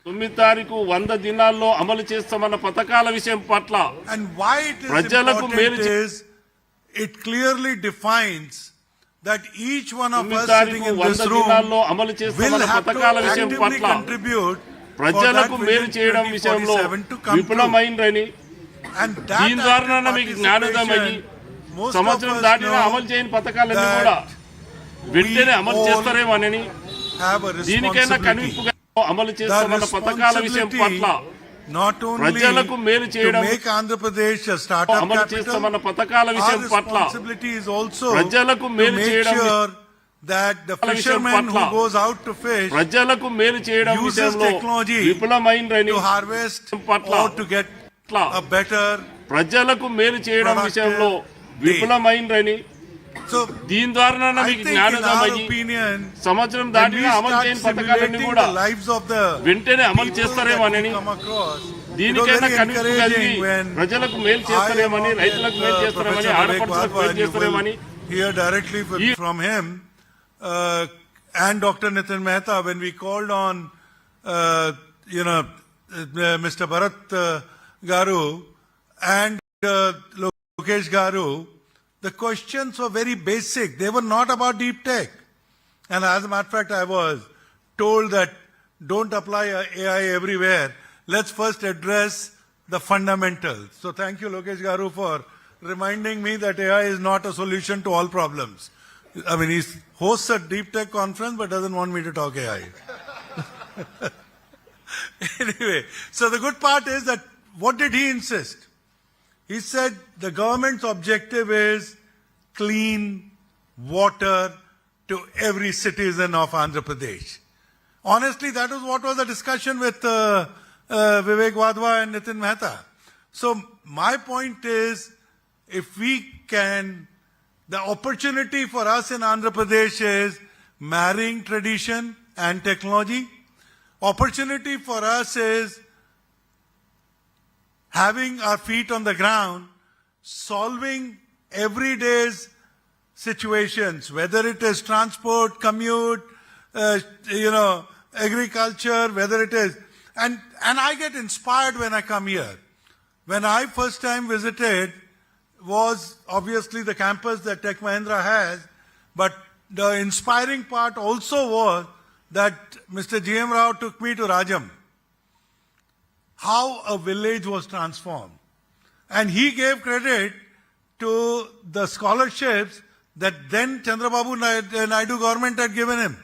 9 తారీఖు 100 దినాల్లో అమలు చేస్తామన్న పథకాల విషయం పట్ల And why it is ప్రజలకు మేలు important is it clearly defines that each one of us sitting in 100 this room దినాల్లో అమలు will చేస్తామన్న have to పథకాల విషయం actively పట్ల contribute for that ప్రజలకు మేలు vision చేయడం విషయంలో 2047 to come true. విఫలమైందని And that దీని ద్వారా active మీకు జ్ఞానోదయం అయ్యి participation, most of సంవత్సరం us దాటినా know అమలు చేయని పథకాలన్నీ that కూడా వెంటనే అమలు all చేస్తారేమోనని have a దీనికైనా responsibility. కనువిప్పుగా అమలు The చేస్తామన్న పథకాల విషయం పట్ల responsibility not only ప్రజలకు మేలు to చేయడం make Andhra Pradesh a startup అమలు capital, చేస్తామన్న పథకాల our విషయం పట్ల responsibility is also ప్రజలకు to మేలు make చేయడం sure that the విషయం fisherman పట్ల who goes out to fish ప్రజలకు మేలు చేయడం uses విషయంలో technology విఫలమైందని to harvest పట్ల or to get a better ప్రజలకు మేలు చేయడం productive విషయంలో day. విఫలమైంది So దీని ద్వారా I మీకు think in జ్ఞానోదయం our అయ్యి opinion, సంవత్సరం when we దాటినా అమలు start చేయని పథకాలన్నీ simulating కూడా the lives of the వెంటనే అమలు people చేస్తారేమోనని that we come across, it was దీనికైనా very కనువిప్పు కలిగి encouraging when ప్రజలకు మేలు చేస్తారేమని రైతులకు మేలు చేస్తారేమని ఆడపడుచులకు మేలు చేస్తారేమని hear directly from him and Dr. Nitin Mehta when we called on Mr. Bharat Garu and Lokesh Garu. The questions were very basic. They were not about deep tech. And as a matter of fact, I was told that don't apply AI everywhere. Let's first address the fundamentals. So thank you, Lokesh Garu, for reminding me that AI is not a solution to all problems. I mean, he hosts a deep tech conference but doesn't want me to talk AI. Anyway, so the good part is that what did he insist? He said the government's objective is clean water to every citizen of Andhra Pradesh. Honestly, that was what was the discussion with Vivek Wadhwa and Nitin Mehta. So my point is, if we can, the opportunity for us in Andhra Pradesh is marrying tradition and technology. Opportunity for us is having our feet on the ground, solving everyday's situations, whether it is transport, commute, agriculture, whether it is, and I get inspired when I come here. When I first time visited was obviously the campus that Tech Mahindra has, but the inspiring part also was that Mr. G.M. Rao took me to Rajam. How a village was transformed. And he gave credit to the scholarships that then Chandrababu Naidu government had given him.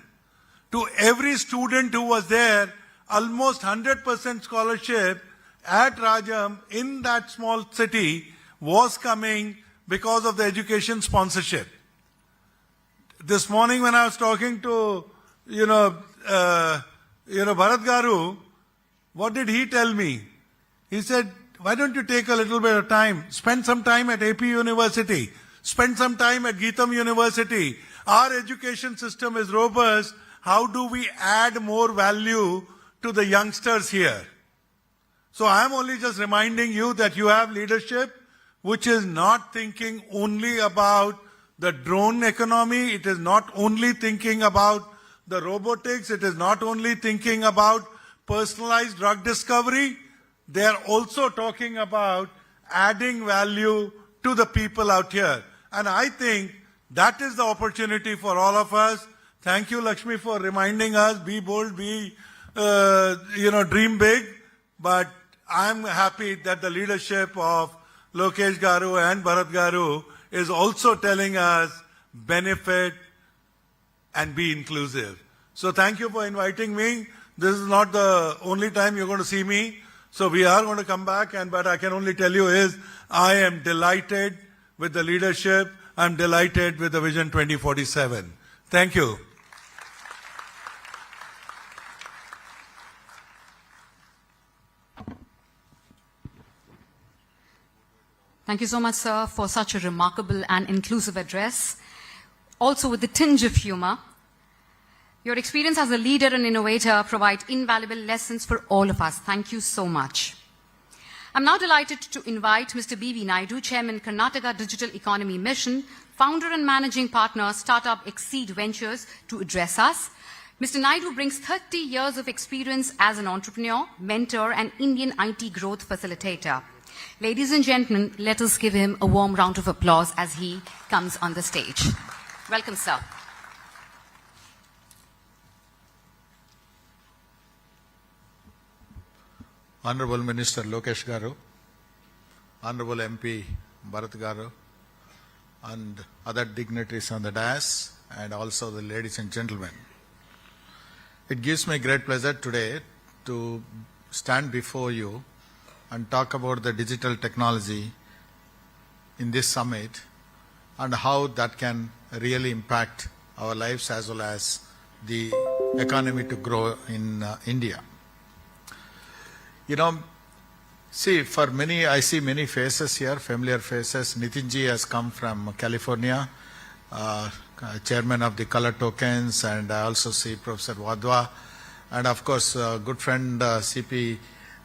To every student who was there, almost 100% scholarship at Rajam in that small city was coming because of the education sponsorship. This morning when I was talking to, Bharat Garu, what did he tell me? He said, why don't you take a little bit of time, spend some time at AP University, spend some time at Geetam University. Our education system is robust. How do we add more value to the youngsters here? So I am only just reminding you that you have leadership which is not thinking only about the drone economy. It is not only thinking about the robotics. It is not only thinking about personalized drug discovery. They are also talking about adding value to the people out here. And I think that is the opportunity for all of us. Thank you, Lakshmi, for reminding us, be bold, dream big. But I'm happy that the leadership of Lokesh Garu and Bharat Garu is also telling us benefit and be inclusive. So thank you for inviting me. This is not the only time you're going to see me. So we are going to come back, but I can only tell you is I am delighted with the leadership. I'm delighted with the Vision 2047. Thank you. Thank you so much, sir, for such a remarkable and inclusive address, also with the tinge of humor. Your experience as a leader and innovator provide invaluable lessons for all of us. Thank you so much. I'm now delighted to invite Mr. B.V. Naidu, Chairman, Karnataka Digital Economy Mission, founder and managing partner, Startup Exceed Ventures, to address us. Mr. Naidu brings 30 years of experience as an entrepreneur, mentor, and Indian IT growth facilitator. Ladies and gentlemen, let us give him a warm round of applause as he comes on the stage. Welcome, sir. Honorable Minister Lokesh Garu, Honorable MP Bharat Garu, and other dignitaries on the dais, and also the ladies and gentlemen. It gives me great pleasure today to stand before you and talk about the digital technology in this summit and how that can really impact our lives as well as the economy to grow in India. You know, see, for many, I see many faces here, familiar faces. Nitinji has come from California, chairman of the Color Tokens, and I also see Professor Wadhwa, and of course, good friend CP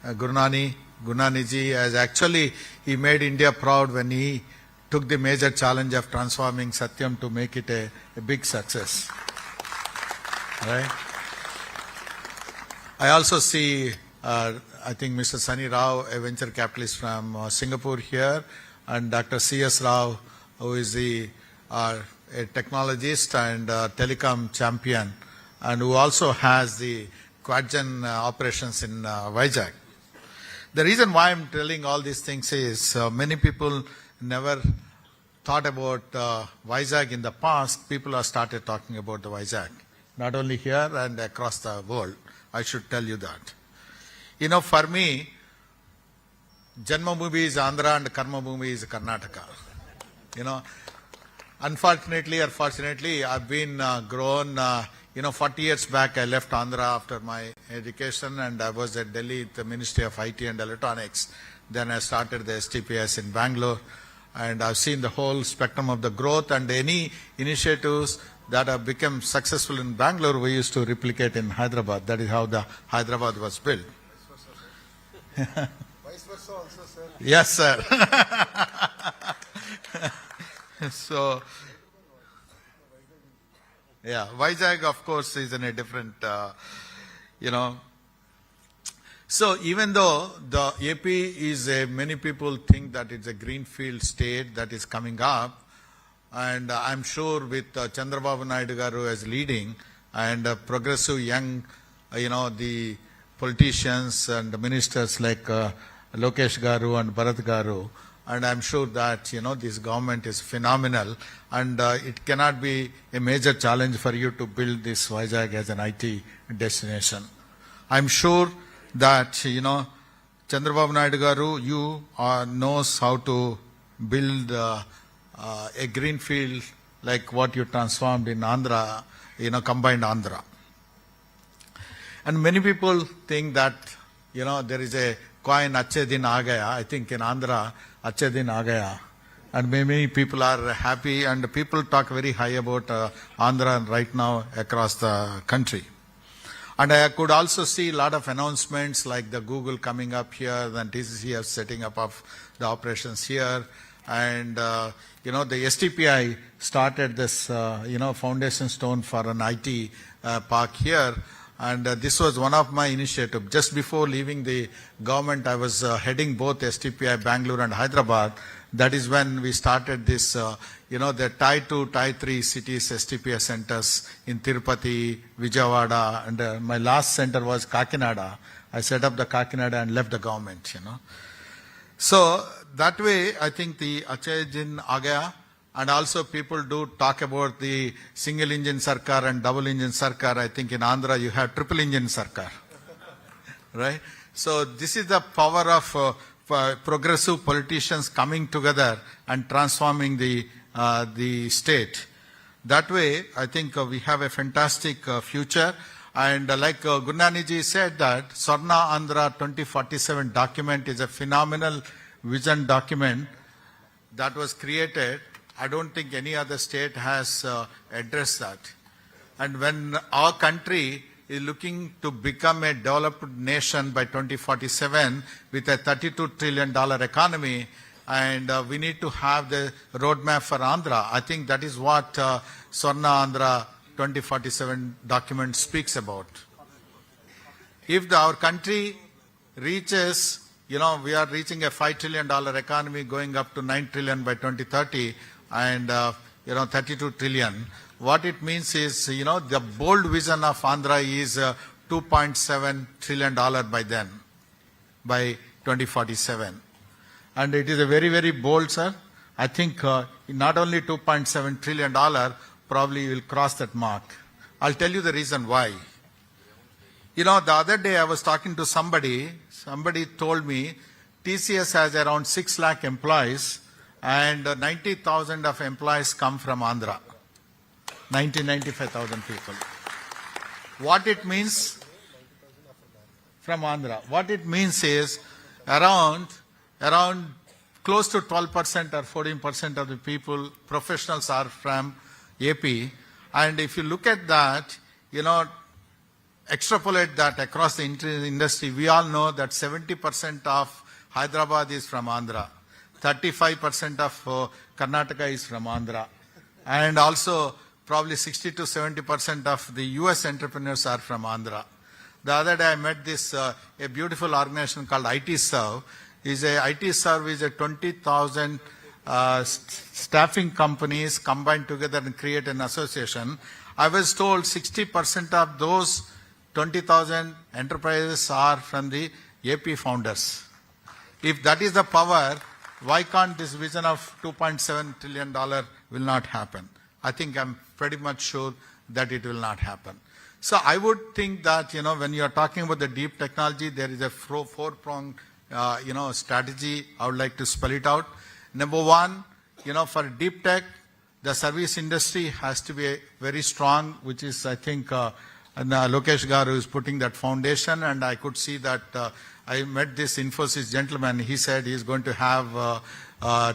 Gurnaniji, as actually he made India proud when he took the major challenge of transforming Satyam to make it a big success. Right? I also see I think Mr. Sunny Rao, a venture capitalist from Singapore here, and Dr. C.S. Rao, who is a technologist and telecom champion, and who also has the Quadgen operations in Vizag. The reason why I'm telling all these things is many people never thought about Vizag in the past. People have started talking about the Vizag, not only here and across the world. I should tell you that. You know, for me, Janma Bhumi is Andhra and Karma Bhumi is Karnataka. You know, unfortunately or fortunately, I've been grown, 40 years back I left Andhra after my education, and I was at Delhi at the Ministry of IT and Electronics. Then I started the STPS in Bangalore, and I've seen the whole spectrum of the growth, and any initiatives that have become successful in Bangalore, we used to replicate in Hyderabad. That is how the Hyderabad was built. Vice versa also, sir. Yes, sir. So, yeah, Vizag, of course, is in a different, So, even though the AP is many people think that it's a greenfield state that is coming up, and I'm sure with Chandrababu Naidu Garu as leading, and progressive young, the politicians and ministers like Lokesh Garu and Bharat Garu, and I'm sure that, this government is phenomenal, and it cannot be a major challenge for you to build this Vizag as an IT destination. I'm sure that, Chandrababu Naidu Garu, you knows how to build a greenfield like what you transformed in Andhra, combined Andhra. And many people think that, there is a coin, Achhe Din Aa Gaya. I think in Andhra, Achhe Din Aa Gaya. And many people are happy, and people talk very high about Andhra right now across the country. And I could also see a lot of announcements like the Google coming up here, then TCCF setting up of the operations here. And, the STPI started this, foundation stone for an IT park here. And this was one of my initiatives. Just before leaving the government, I was heading both STPI, Bangalore and Hyderabad. That is when we started this, the Tier 2, Tier 3 cities STPI centers in Tirupati, Vijayawada, and my last center was Kakinada. I set up the Kakinada and left the government, So that way, I think the Achhe Din Aa Gaya, and also people do talk about the single engine sarkar and double engine sarkar. I think in Andhra you have triple engine sarkar, right? So this is the power of progressive politicians coming together and transforming the state. That way, I think we have a fantastic future. And like Gurnaniji said that Swarna Andhra 2047 document is a phenomenal vision document that was created. I don't think any other state has addressed that. And when our country is looking to become a developed nation by 2047 with a $32 trillion economy, and we need to have the roadmap for Andhra. I think that is what Swarna Andhra 2047 document speaks about. If our country reaches, we are reaching a $5 trillion economy going up to $9 trillion by 2030 and, $32 trillion. What it means is, the bold vision of Andhra is $2.7 trillion by then, by 2047. And it is a very, very bold, sir. I think not only $2.7 trillion, probably will cross that mark. I'll tell you the reason why. The other day I was talking to somebody told me TCS has around 6 lakh employees and 90,000 of employees come from Andhra. 95,000 people. What it means from Andhra? What it means is around close to 12% or 14% of the people, professionals are from AP. And if you look at that, extrapolate that across the industry, we all know that 70% of Hyderabad is from Andhra. 35% of Karnataka is from Andhra. And also probably 60 to 70% of the US entrepreneurs are from Andhra. The other day I met this a beautiful organization called IT Serve. IT Serve is a 20,000 staffing companies combined together and create an association. I was told 60% of those 20,000 enterprises are from the AP founders. If that is the power, why can't this vision of $2.7 trillion will not happen? I think I'm pretty much sure that it will not happen. So I would think that, when you are talking about the deep technology, there is a four-pronged, strategy. I would like to spell it out. Number one, for deep tech, the service industry has to be very strong, which is, I think, Lokesh Garu is putting that foundation, and I could see that I met this Infosys gentleman. He said he's going to have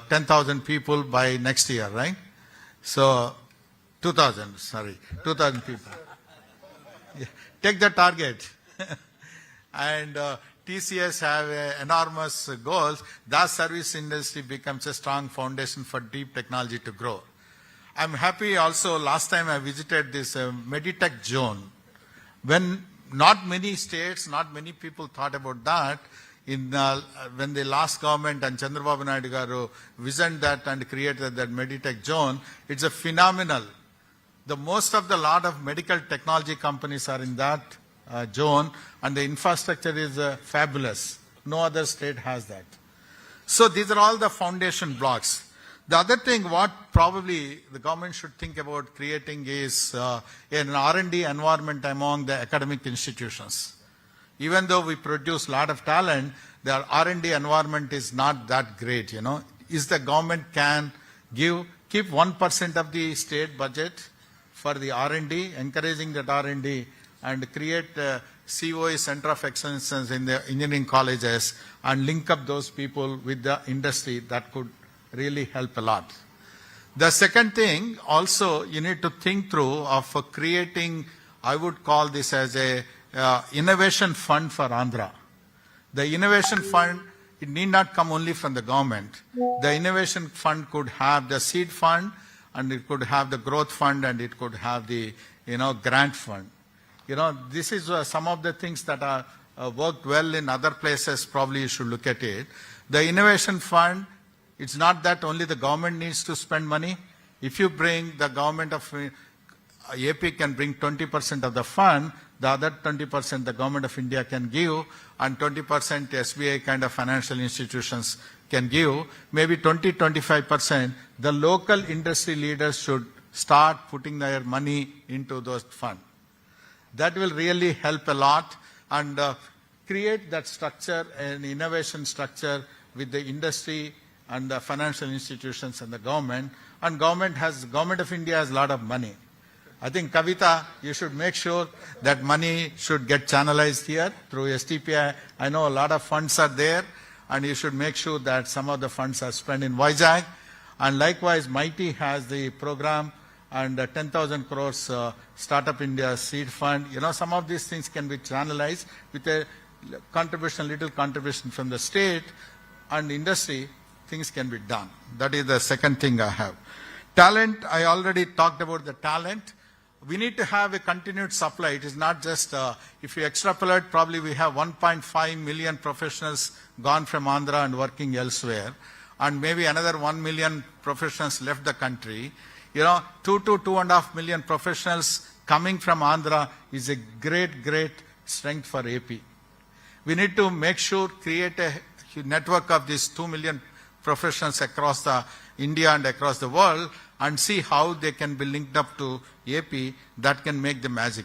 10,000 people by next year, right? So, 2,000 people. Yeah. Take the target. And TCS have enormous goals. That service industry becomes a strong foundation for deep technology to grow. I'm happy also, last time I visited this Meditech zone. When not many states, not many people thought about that, when the last government and Chandrababu Naidu garu visioned that and created that Meditech zone, it's a phenomenal. Most of the lot of medical technology companies are in that zone, and the infrastructure is fabulous. No other state has that. So these are all the foundation blocks. The other thing what probably the government should think about creating is an R&D environment among the academic institutions. Even though we produce a lot of talent, the R&D environment is not that great, Is the government can keep 1% of the state budget for the R&D, encouraging that R&D, and create COE, Center of Excellence in the engineering colleges, and link up those people with the industry. That could really help a lot. The second thing also you need to think through of creating, I would call this as a innovation fund for Andhra. The innovation fund, it need not come only from the government. The innovation fund could have the seed fund, and it could have the growth fund, and it could have the grant fund. This is some of the things that are worked well in other places. Probably you should look at it. The innovation fund, it's not that only the government needs to spend money. If you bring the government of AP can bring 20% of the fund, the other 20% the government of India can give, and 20% SBI kind of financial institutions can give. Maybe 20-25%, the local industry leaders should start putting their money into those funds. That will really help a lot, and create that structure, an innovation structure with the industry and the financial institutions and the government. And government of India has a lot of money. I think, Kavita, you should make sure that money should get channelized here through STPI. I know a lot of funds are there, and you should make sure that some of the funds are spent in Vizag. And likewise, MITI has the program and 10,000 crores Startup India seed fund. Some of these things can be channelized with a little contribution from the state and industry. Things can be done. That is the second thing I have. Talent, I already talked about the talent. We need to have a continued supply. It is not just, if you extrapolate, probably we have 1.5 million professionals gone from Andhra and working elsewhere, and maybe another 1 million professionals left the country. 2 to 2.5 million professionals coming from Andhra is a great strength for AP. We need to make sure, create a network of these 2 million professionals across the India and across the world, and see how they can be linked up to AP. That can make the magic.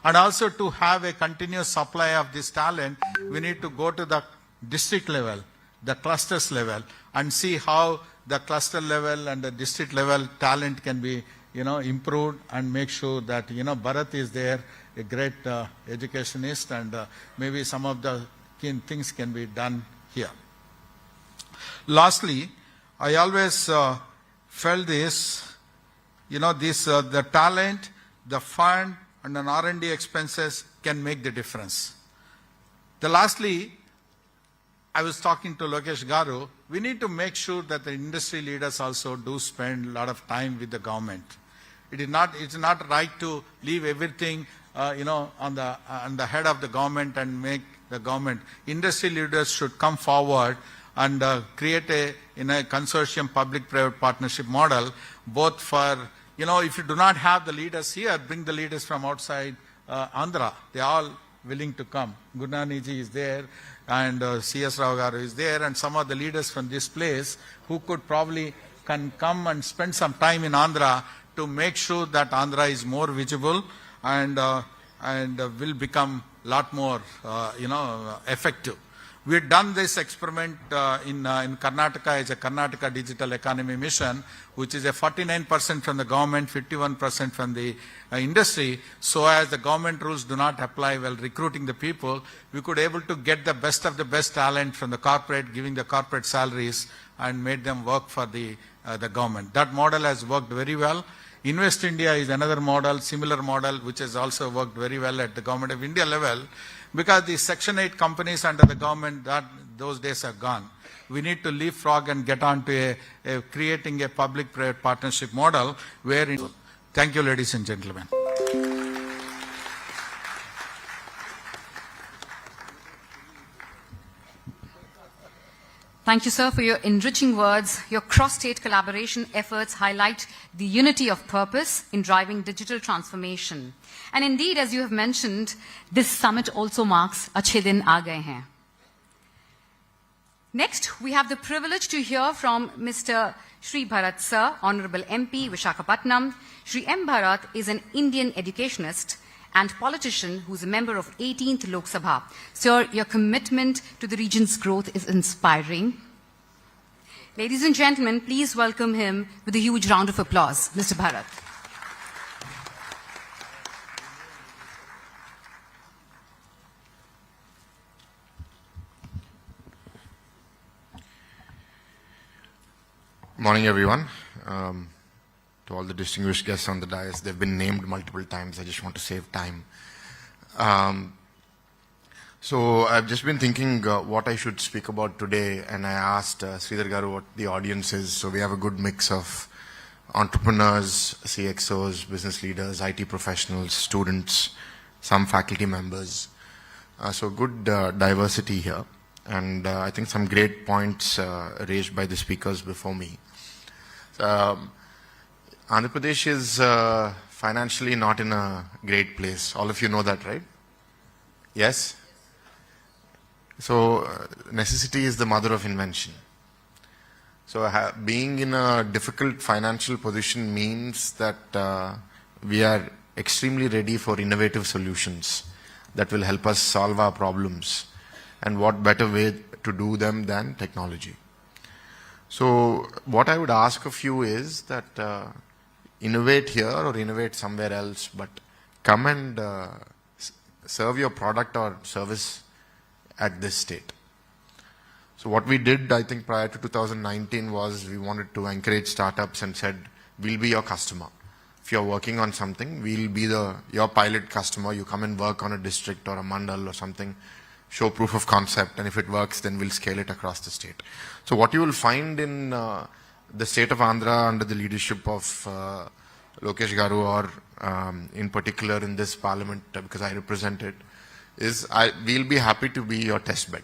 And also, to have a continuous supply of this talent, we need to go to the district level, the clusters level, and see how the cluster level and the district level talent can be, improved, and make sure that, Bharat is there, a great educationist, and maybe some of the things can be done here. Lastly, I always felt this, the talent, the fund, and an R&D expenses can make the difference. Lastly, I was talking to Lokesh Garu, we need to make sure that the industry leaders also do spend a lot of time with the government. It's not right to leave everything, on the head of the government and make the government. Industry leaders should come forward and create a consortium public-private partnership model, both for, if you do not have the leaders here, bring the leaders from outside Andhra. They are all willing to come. Gurnaniji is there, and C.S. Rao Garu is there, and some of the leaders from this place who could probably can come and spend some time in Andhra to make sure that Andhra is more visible and will become a lot more, effective. We had done this experiment in Karnataka as a Karnataka Digital Economy Mission, which is a 49% from the government, 51% from the industry. So as the government rules do not apply while recruiting the people, we could able to get the best of the best talent from the corporate, giving the corporate salaries, and made them work for the government. That model has worked very well. Invest India is another model, similar model, which has also worked very well at the Government of India level, because the Section 8 companies under the government, those days are gone. We need to leapfrog and get on to creating a public-private partnership model where... Thank you, ladies and gentlemen. Thank you, sir, for your enriching words. Your cross-state collaboration efforts highlight the unity of purpose in driving digital transformation. And indeed, as you have mentioned, this summit also marks Achhe Din Aa Gaye Hain. Next, we have the privilege to hear from Mr. Shri Bharat Sir, Honorable MP, Visakhapatnam. Shri M. Bharat is an Indian educationist and politician who's a member of 18th Lok Sabha. Sir, your commitment to the region's growth is inspiring. Ladies and gentlemen, please welcome him with a huge round of applause. Mr. Bharat. Morning, everyone. To all the distinguished guests on the dais, they've been named multiple times. I just want to save time. So I've just been thinking what I should speak about today, and I asked Sridhar Garu what the audience is. So we have a good mix of entrepreneurs, CXOs, business leaders, IT professionals, students, some faculty members. So good diversity here. And I think some great points raised by the speakers before me. Andhra Pradesh is financially not in a great place. All of you know that, right? Yes? So necessity is the mother of invention. So being in a difficult financial position means that we are extremely ready for innovative solutions that will help us solve our problems. And what better way to do them than technology? So what I would ask of you is that innovate here or innovate somewhere else, but come and serve your product or service at this state. So what we did, I think, prior to 2019 was we wanted to encourage startups and said, we'll be your customer. If you're working on something, we'll be your pilot customer. You come and work on a district or a mandal or something, show proof of concept, and if it works, then we'll scale it across the state. So what you will find in the state of Andhra under the leadership of Lokesh Garu, or in particular in this parliament, because I represent it, is we'll be happy to be your test bed.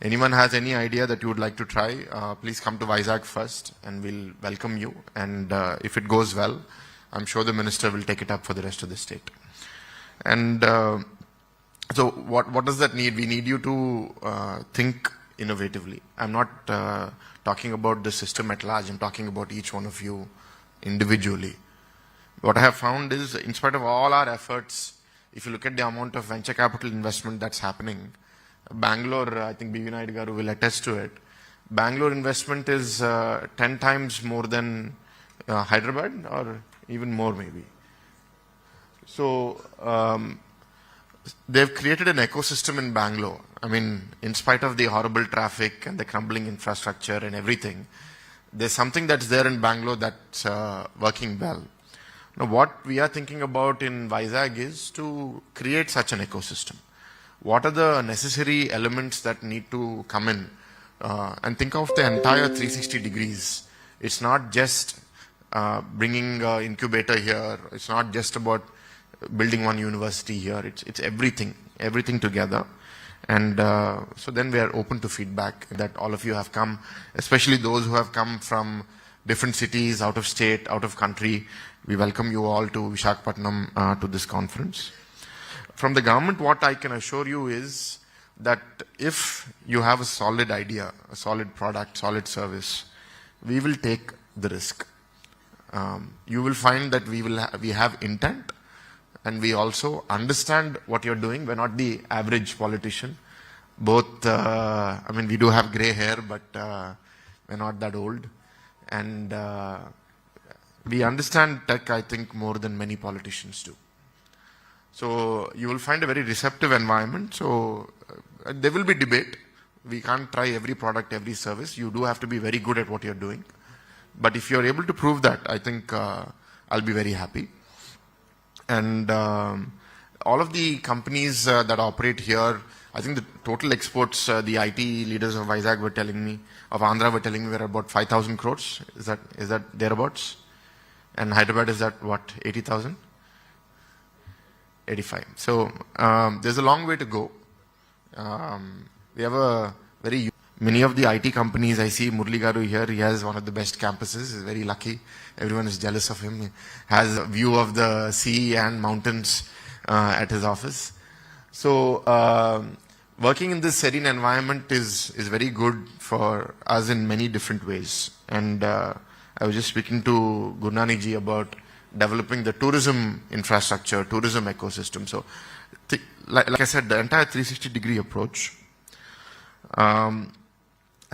Anyone has any idea that you would like to try, please come to Vizag first and we'll welcome you. And if it goes well, I'm sure the minister will take it up for the rest of the state. And so what does that need? We need you to think innovatively. I'm not talking about the system at large. I'm talking about each one of you individually. What I have found is, in spite of all our efforts, if you look at the amount of venture capital investment that's happening, Bangalore, I think B.V. Naidu Garu will attest to it, Bangalore investment is 10 times more than Hyderabad, or even more maybe. So they've created an ecosystem in Bangalore. I mean, in spite of the horrible traffic and the crumbling infrastructure and everything, there's something that's there in Bangalore that's working well. Now, what we are thinking about in Vizag is to create such an ecosystem. What are the necessary elements that need to come in? And think of the entire 360 degrees. It's not just bringing an incubator here. It's not just about building one university here. It's everything together. And so then we are open to feedback that all of you have come, especially those who have come from different cities, out of state, out of country. We welcome you all to Visakhapatnam to this conference. From the government, what I can assure you is that if you have a solid idea, a solid product, solid service, we will take the risk. You will find that we have intent, and we also understand what you're doing. We're not the average politician. Both, I mean, we do have gray hair, but we're not that old. And we understand tech, I think, more than many politicians do. So you will find a very receptive environment. So there will be debate. We can't try every product, every service. You do have to be very good at what you're doing. But if you're able to prove that, I think I'll be very happy. And all of the companies that operate here, I think the total exports, the IT leaders of Vizag were telling me, of Andhra were telling me, we're about 5,000 crores. Is that thereabouts? And Hyderabad is at what, 80,000? 85. So there's a long way to go. We have a very, many of the IT companies, I see Murli Garu here, he has one of the best campuses, he's very lucky. Everyone is jealous of him. He has a view of the sea and mountains at his office. So working in this serene environment is very good for us in many different ways. And I was just speaking to Gurnani ji about developing the tourism infrastructure, tourism ecosystem. So, like I said, the entire 360-degree approach. As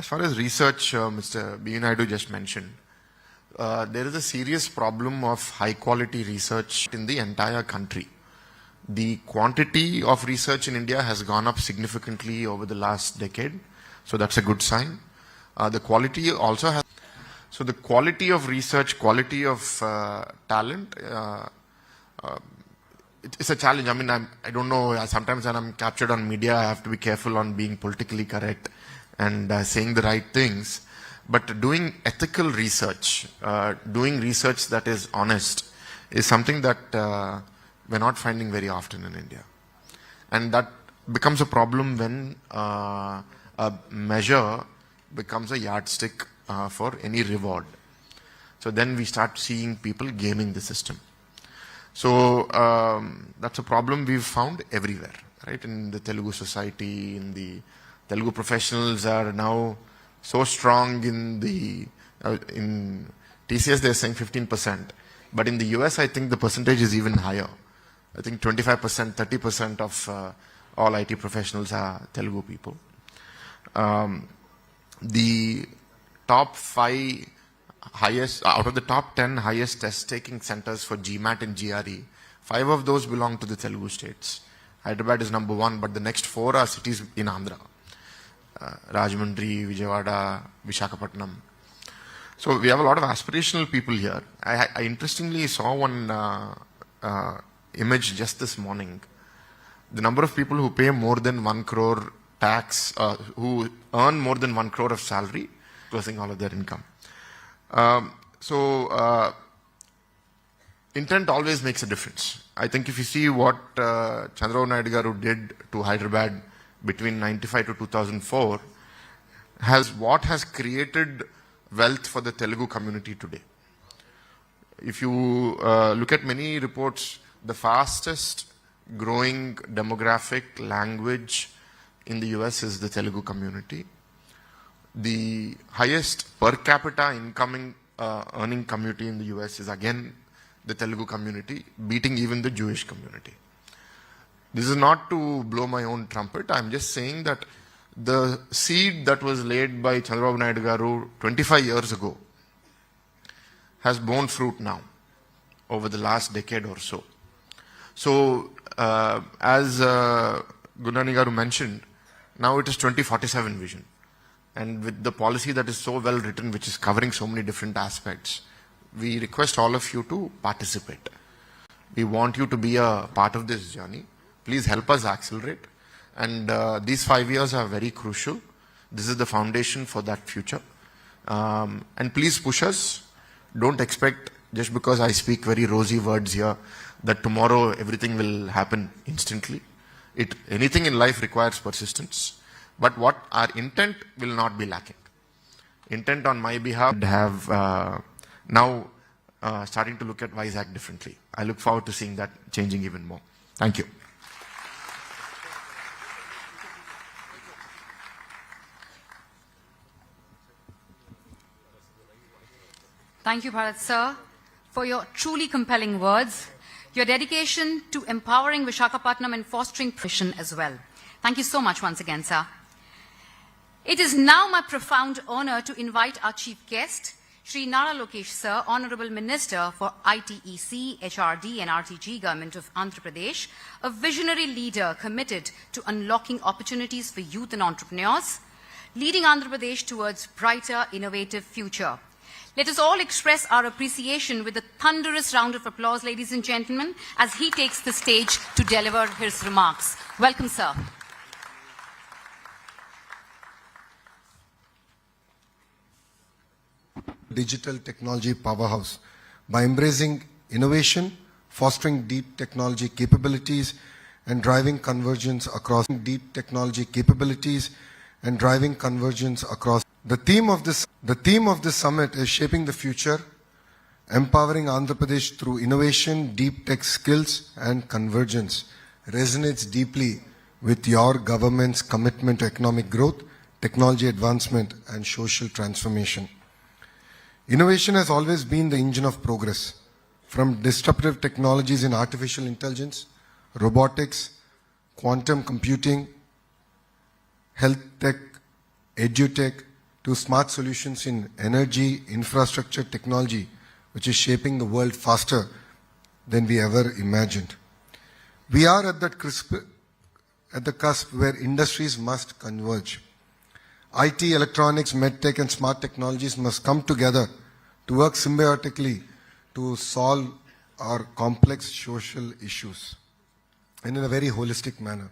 far as research, Mr. B. Naidu just mentioned, there is a serious problem of high-quality research in the entire country. The quantity of research in India has gone up significantly over the last decade, so that's a good sign. The quality also has. So the quality of research, quality of talent, it's a challenge. I mean, I don't know, sometimes when I'm captured on media, I have to be careful on being politically correct and saying the right things. But doing ethical research, doing research that is honest, is something that we're not finding very often in India. And that becomes a problem when a measure becomes a yardstick for any reward. So then we start seeing people gaming the system. So that's a problem we've found everywhere, right? In the Telugu society, in the Telugu professionals are now so strong in the, in TCS they're saying 15%. But in the US, I think the percentage is even higher. I think 25%, 30% of all IT professionals are Telugu people. The top 5 highest, out of the top 10 highest test-taking centers for GMAT and GRE, 5 of those belong to the Telugu states. Hyderabad is number 1, but the next 4 are cities in Andhra. Rajahmundry, Vijayawada, Visakhapatnam. So we have a lot of aspirational people here. I interestingly saw one image just this morning. The number of people who pay more than 1 crore tax, who earn more than 1 crore of salary, closing all of their income. Intent always makes a difference. I think if you see what Chandrababu Naidu garu did to Hyderabad between 95 to 2004, what has created wealth for the Telugu community today. If you look at many reports, the fastest growing demographic language in the US is the Telugu community. The highest per capita incoming earning community in the US is again the Telugu community, beating even the Jewish community. This is not to blow my own trumpet. I'm just saying that the seed that was laid by Chandrababu Naidu garu 25 years ago has borne fruit now over the last decade or so. So, as Gundani garu mentioned, now it is 2047 vision. And with the policy that is so well written, which is covering so many different aspects, we request all of you to participate. We want you to be a part of this journey. Please help us accelerate. And these 5 years are very crucial. This is the foundation for that future. And please push us. Don't expect, just because I speak very rosy words here, that tomorrow everything will happen instantly. Anything in life requires persistence. But what our intent will not be lacking. Intent on my behalf have now starting to look at Vizag differently. I look forward to seeing that changing even more. Thank you. Thank you, Bharat sir, for your truly compelling words, your dedication to empowering Visakhapatnam and fostering profession as well. Thank you so much once again, sir. It is now my profound honor to invite our chief guest, Shri Nara Lokesh sir, Honorable Minister for ITEC, HRD and RTG, Government of Andhra Pradesh, a visionary leader committed to unlocking opportunities for youth and entrepreneurs, leading Andhra Pradesh towards brighter, innovative future. Let us all express our appreciation with a thunderous round of applause, ladies and gentlemen, as he takes the stage to deliver his remarks. Welcome, sir. Digital technology powerhouse by embracing innovation, fostering deep technology capabilities, and driving convergence across The theme of this summit is shaping the future, empowering Andhra Pradesh through innovation, deep tech skills, and convergence. Resonates deeply with your government's commitment to economic growth, technology advancement, and social transformation. Innovation has always been the engine of progress. From disruptive technologies in artificial intelligence, robotics, quantum computing, health tech, edutech, to smart solutions in energy, infrastructure, technology, which is shaping the world faster than we ever imagined. We are at the cusp where industries must converge. IT, electronics, medtech, and smart technologies must come together to work symbiotically to solve our complex social issues and in a very holistic manner.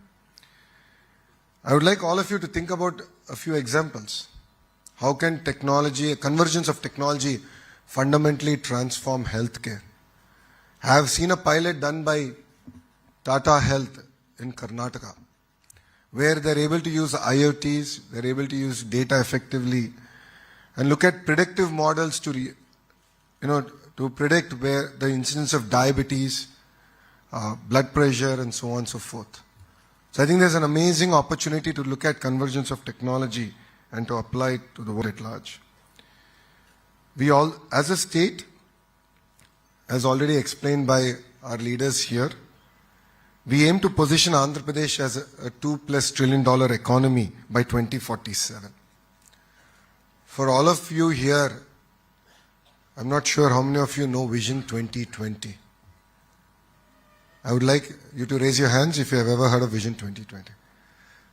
I would like all of you to think about a few examples. How can technology, a convergence of technology, fundamentally transform healthcare? I have seen a pilot done by Tata Health in Karnataka, where they're able to use IoTs, they're able to use data effectively, and look at predictive models to predict where the incidence of diabetes, blood pressure, and so on and so forth. So I think there's an amazing opportunity to look at convergence of technology and to apply it to the world at large. We all, as a state, as already explained by our leaders here, we aim to position Andhra Pradesh as a $2+ trillion economy by 2047. For all of you here, I'm not sure how many of you know Vision 2020. I would like you to raise your hands if you have ever heard of Vision 2020.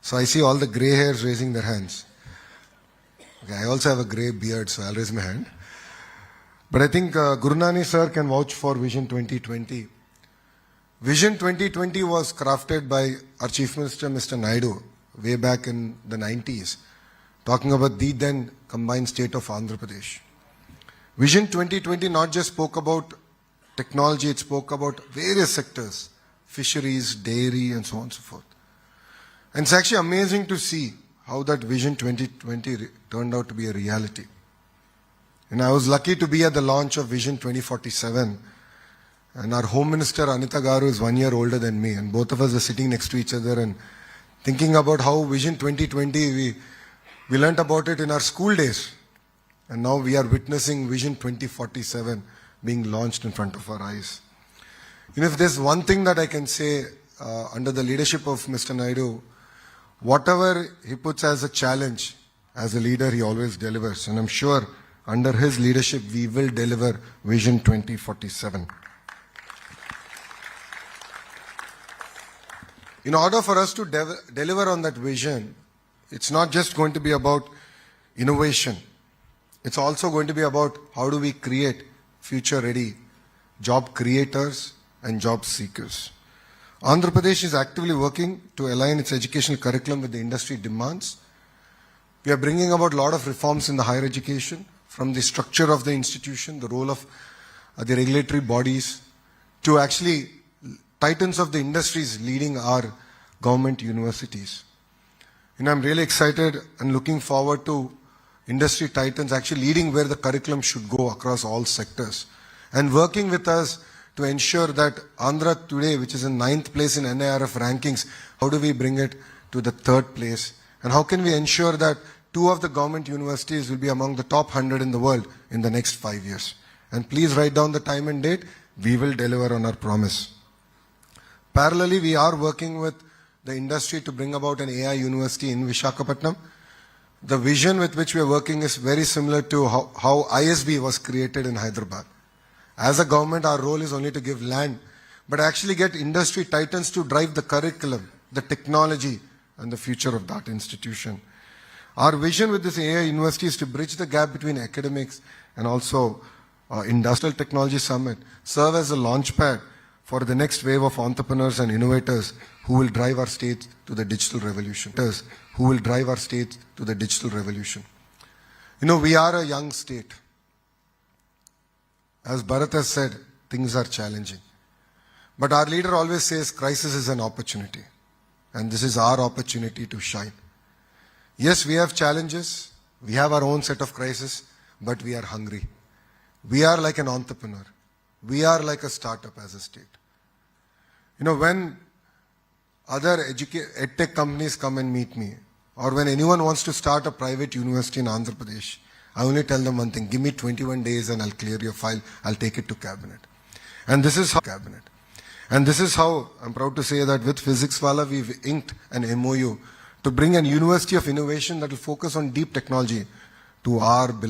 So I see all the gray hairs raising their hands. Okay, I also have a gray beard, so I'll raise my hand. But I think Gurunani sir can vouch for Vision 2020. Vision 2020 was crafted by our Chief Minister, Mr. Naidu, way back in the 90s, talking about the then combined state of Andhra Pradesh. Vision 2020 not just spoke about technology, it spoke about various sectors, fisheries, dairy, and so on and so forth. And it's actually amazing to see how that Vision 2020 turned out to be a reality. And I was lucky to be at the launch of Vision 2047. And our Home Minister, Anita Garu, is 1 year older than me. And both of us were sitting next to each other and thinking about how Vision 2020, we learnt about it in our school days. And now we are witnessing Vision 2047 being launched in front of our eyes. You know, if there's one thing that I can say under the leadership of Mr. Naidu, whatever he puts as a challenge, as a leader, he always delivers. And I'm sure under his leadership, we will deliver Vision 2047. In order for us to deliver on that vision, it's not just going to be about innovation. It's also going to be about how do we create future-ready job creators and job seekers. Andhra Pradesh is actively working to align its educational curriculum with the industry demands. We are bringing about a lot of reforms in the higher education, from the structure of the institution, the role of the regulatory bodies, to actually titans of the industries leading our government universities. And I'm really excited and looking forward to industry titans actually leading where the curriculum should go across all sectors and working with us to ensure that Andhra today, which is in 9th place in NIRF rankings, how do we bring it to the 3rd place? And how can we ensure that 2 of the government universities will be among the top 100 in the world in the next 5 years? And please write down the time and date. We will deliver on our promise. Parallelly, we are working with the industry to bring about an AI university in Visakhapatnam. The vision with which we are working is very similar to how ISB was created in Hyderabad. As a government, our role is only to give land, but actually get industry titans to drive the curriculum, the technology, and the future of that institution. Our vision with this AI university is to bridge the gap between academics and also Industrial Technology Summit, serve as a launchpad for the next wave of entrepreneurs and innovators who will drive our state to the digital revolution. You know, we are a young state. As Bharat has said, things are challenging. But our leader always says crisis is an opportunity. And this is our opportunity to shine. Yes, we have challenges. We have our own set of crises, but we are hungry. We are like an entrepreneur. We are like a startup as a state. You know, when other edtech companies come and meet me, or when anyone wants to start a private university in Andhra Pradesh, I only tell them one thing: give me 21 days and I'll clear your file, I'll take it to cabinet. And this is how I'm proud to say that with Physics Wala, we've inked an MOU to bring an university of innovation that will focus on deep technology to our beloved